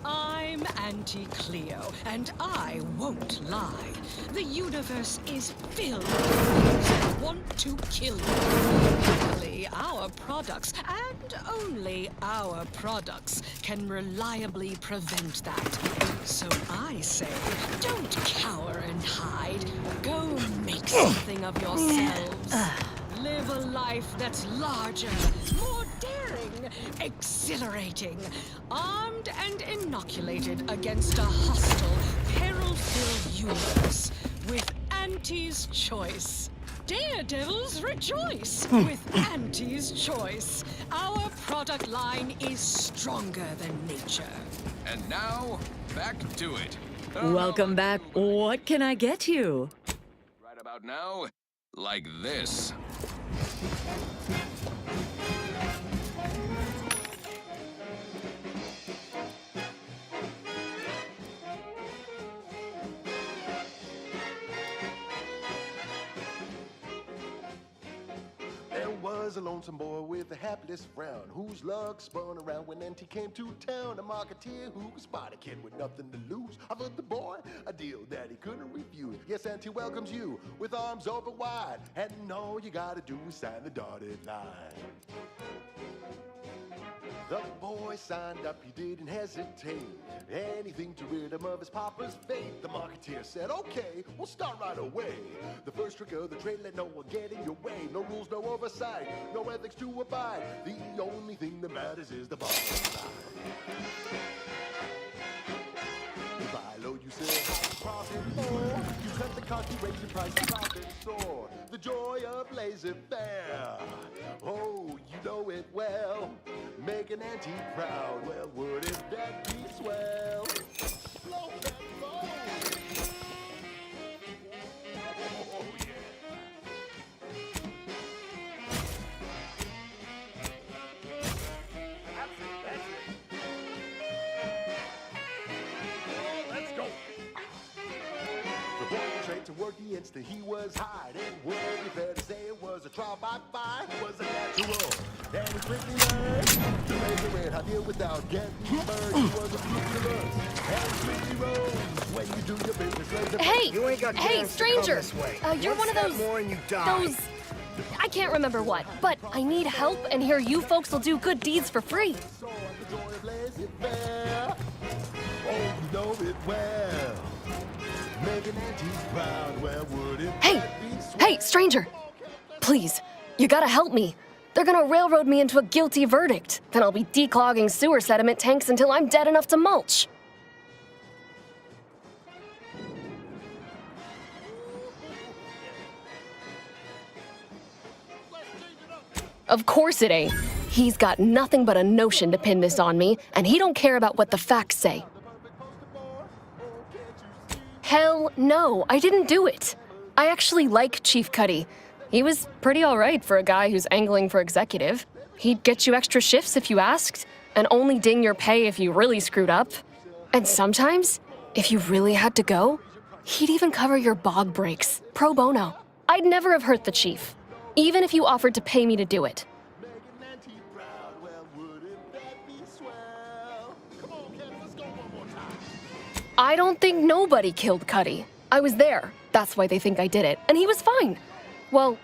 I'm Auntie Cleo, and I won't lie. The universe is filled with things that want to kill you. Luckily, our products, and only our products, can reliably prevent that. So I say, don't cower and hide. Go make something of yourselves. Live a life that's larger, more daring, exhilarating, armed and inoculated against a hostile, peril-filled universe with Auntie's Choice. Daredevils rejoice with Auntie's Choice. Our product line is stronger than nature. And now, back to it. Welcome back. What can I get you? Right about now, like this. There was a lonesome boy with a hapless frown, whose luck spun around when Auntie came to town. A marketeer who spotted a kid with nothing to lose, offered the boy a deal that he couldn't refuse. Yes, Auntie welcomes you with arms open wide, and all you gotta do is sign the dotted line. The boy signed up, he didn't hesitate. Anything to rid him of his papa's fate. The marketeer said, okay, we'll start right away. The first trick of the trade, let no one get in your way. No rules, no oversight, no ethics to abide. The only thing that matters is the bottom line. You buy low, you sell high, profit more. You cut the cost, you raise your price, the profit soar. The joy of laissez-faire. Oh, you know it well. Make an Auntie proud. Well, wouldn't that be swell? Blow that phone. Oh, yeah. Let's go. The boy was trained to work the instant he was hired. It would be fair to say it was a trial by fire. It was a natural. And he quickly learned to raise a red hot deal without getting burned. He was a fruit and quickly rose. When you do your business, raise a Hey! you ain't got Hey, stranger! You're one of those... Those... I can't remember what, but I need help, and here you folks will do good deeds for free. Oh, you know it well. Make an Auntie proud. Well, would it Hey, stranger! Please, you gotta help me. They're gonna railroad me into a guilty verdict. Then I'll be declogging sewer sediment tanks until I'm dead enough to mulch. Of course it ain't. He's got nothing but a notion to pin this on me, and he don't care about what the facts say. Hell no, I didn't do it. I actually like Chief Cuddy. He was pretty alright for a guy who's angling for executive. He'd get you extra shifts if you asked, and only ding your pay if you really screwed up. And sometimes, if you really had to go, he'd even cover your bog breaks, pro bono. I'd never have hurt the chief, even if you offered to pay me to do it. I don't think nobody killed Cuddy. I was there. That's why they think I did it. And he was fine. Well,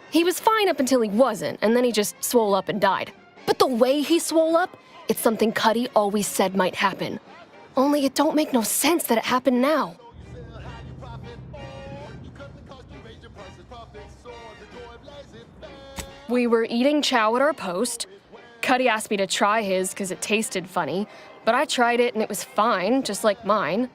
he was fine up until he wasn't, and then he just swole up and died. But the way he swole up, it's something Cuddy always said might happen. Only it don't make no sense that it happened now. We were eating chow at our post. Cuddy asked me to try his because it tasted funny, but I tried it and it was fine, just like mine.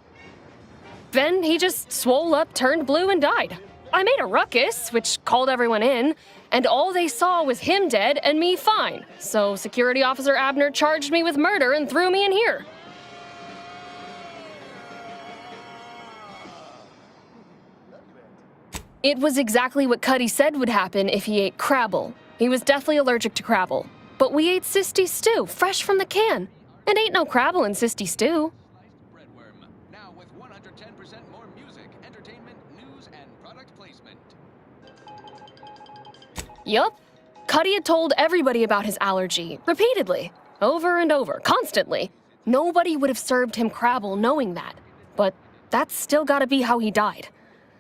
Then he just swole up, turned blue, and died. I made a ruckus, which called everyone in, and all they saw was him dead and me fine. So Security Officer Abner charged me with murder and threw me in here. It was exactly what Cuddy said would happen if he ate Crabble. He was deathly allergic to Crabble. But we ate Sisty stew, fresh from the can. And ain't no Crabble in Sisty stew. Now with 110% more music, entertainment, news, and product placement. Yup. Cuddy had told everybody about his allergy, repeatedly, over and over, constantly. Nobody would have served him Crabble knowing that. But that's still gotta be how he died.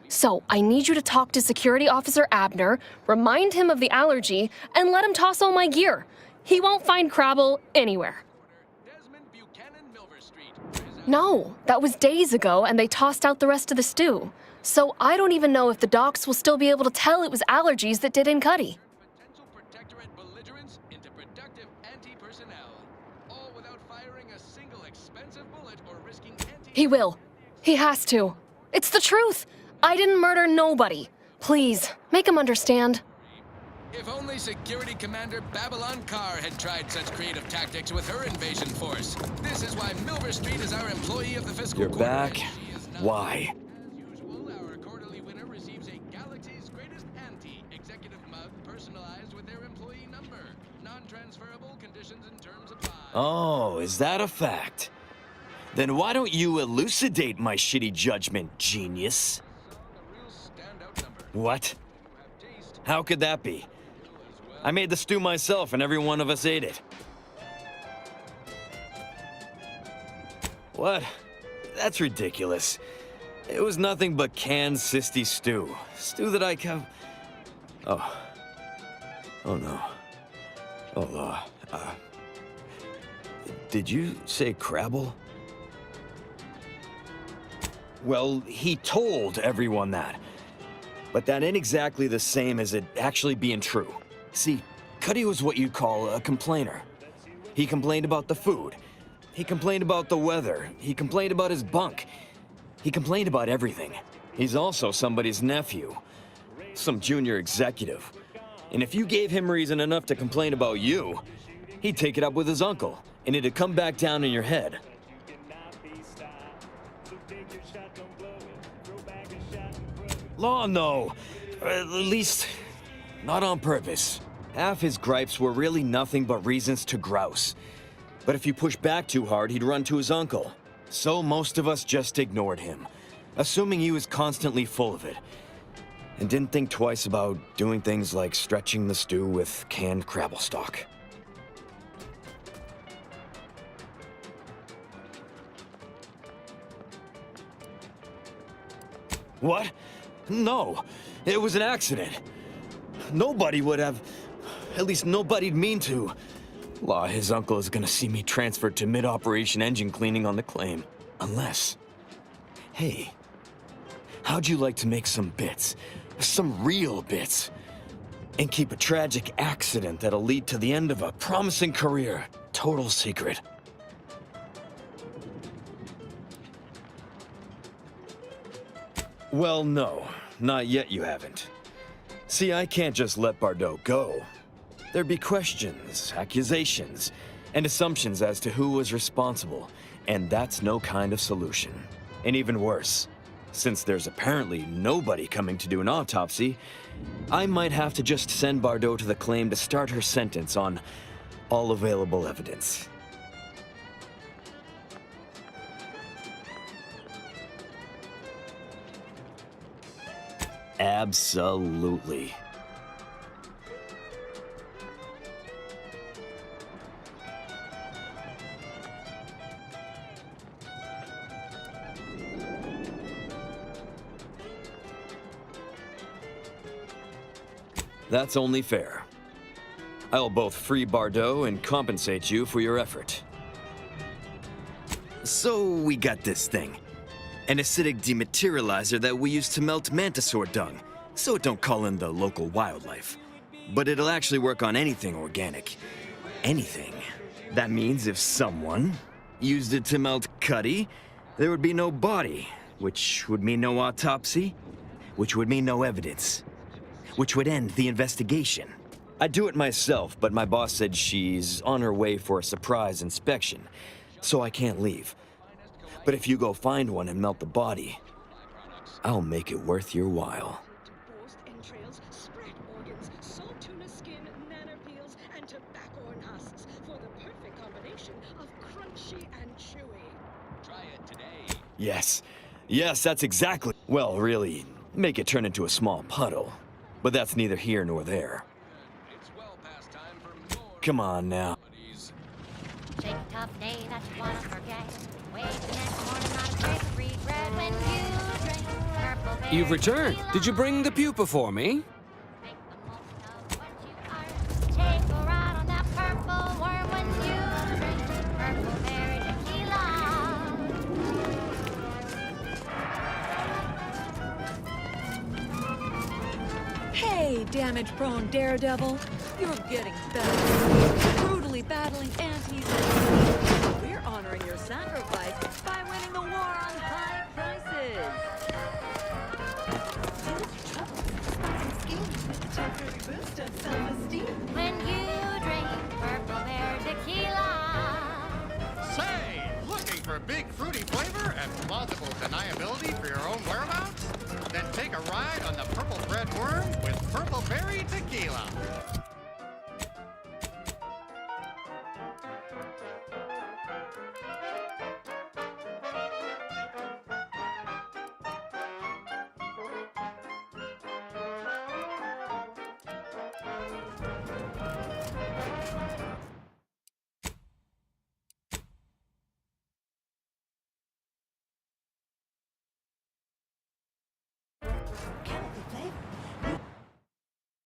So, I need you to talk to Security Officer Abner, remind him of the allergy, and let him toss all my gear. He won't find Crabble anywhere. No, that was days ago, and they tossed out the rest of the stew. So I don't even know if the docs will still be able to tell it was allergies that did in Cuddy. Potential protectorate belligerents into productive anti-personnel. All without firing a single expensive bullet or risking He will. He has to. It's the truth. I didn't murder nobody. Please, make him understand. If only Security Commander Babylon Carr had tried such creative tactics with her invasion force. This is why Milver Street is our employee of the fiscal You're quarter. back? Why? Our quarterly winner receives a Galaxy's Greatest Anti-Executive Mug personalized with their employee number. Non-transferable conditions and terms apply. Oh, is that a fact? Then why don't you elucidate my shitty judgment, genius? What? How could that be? I made the stew myself and every one of us ate it. What? That's ridiculous. It was nothing but canned Sisty stew. Stew that I have... Oh. Oh no. Oh, did you say Crabble? Well, he told everyone that. But that ain't exactly the same as it actually being true. See, Cuddy was what you'd call a complainer. He complained about the food. He complained about the weather. He complained about his bunk. He complained about everything. He's also somebody's nephew. Some junior executive. And if you gave him reason enough to complain about you, he'd take it up with his uncle, and it'd come back down in your head. Law, no. At least, not on purpose. Half his gripes were really nothing but reasons to grouse. But if you push back too hard, he'd run to his uncle. So most of us just ignored him, assuming he was constantly full of it. And didn't think twice about doing things like stretching the stew with canned Crabble stock. What? No, it was an accident. Nobody would have, at least nobody'd mean to. Law, his uncle is gonna see me transferred to mid-operation engine cleaning on the claim. Unless... Hey, how'd you like to make some bits? Some real bits? And keep a tragic accident that'll lead to the end of a promising career. Total secret. Well, no. Not yet you haven't. See, I can't just let Bardot go. There'd be questions, accusations, and assumptions as to who was responsible, and that's no kind of solution. And even worse, since there's apparently nobody coming to do an autopsy, I might have to just send Bardot to the claim to start her sentence on all available evidence. Absolutely. That's only fair. I'll both free Bardot and compensate you for your effort. So we got this thing. An acidic dematerializer that we use to melt mantisaur dung, so it don't call in the local wildlife. But it'll actually work on anything organic. Anything. That means if someone used it to melt Cuddy, there would be no body, which would mean no autopsy, which would mean no evidence, which would end the investigation. I'd do it myself, but my boss said she's on her way for a surprise inspection, so I can't leave. But if you go find one and melt the body, I'll make it worth your while. combination of crunchy and chewy. Try it today. Yes. Yes, that's exactly. Well, really, make it turn into a small puddle. But that's neither here nor there. Come on now. Shake a tough day that you wanna forget. Wake the next morning, not a trace of regret when you drink purple berry You've returned. tequila. Did you bring the pupa for me? Take a ride on that purple worm when you drink purple berry tequila. Hey, damage-prone daredevil. You're getting better. Brutally battling antis. We're honoring your sacrifice by winning the war on high prices. When you drink purple berry tequila. Say, looking for big fruity flavor and plausible deniability for your own whereabouts? Then take a ride on the purple bread worm with purple berry tequila.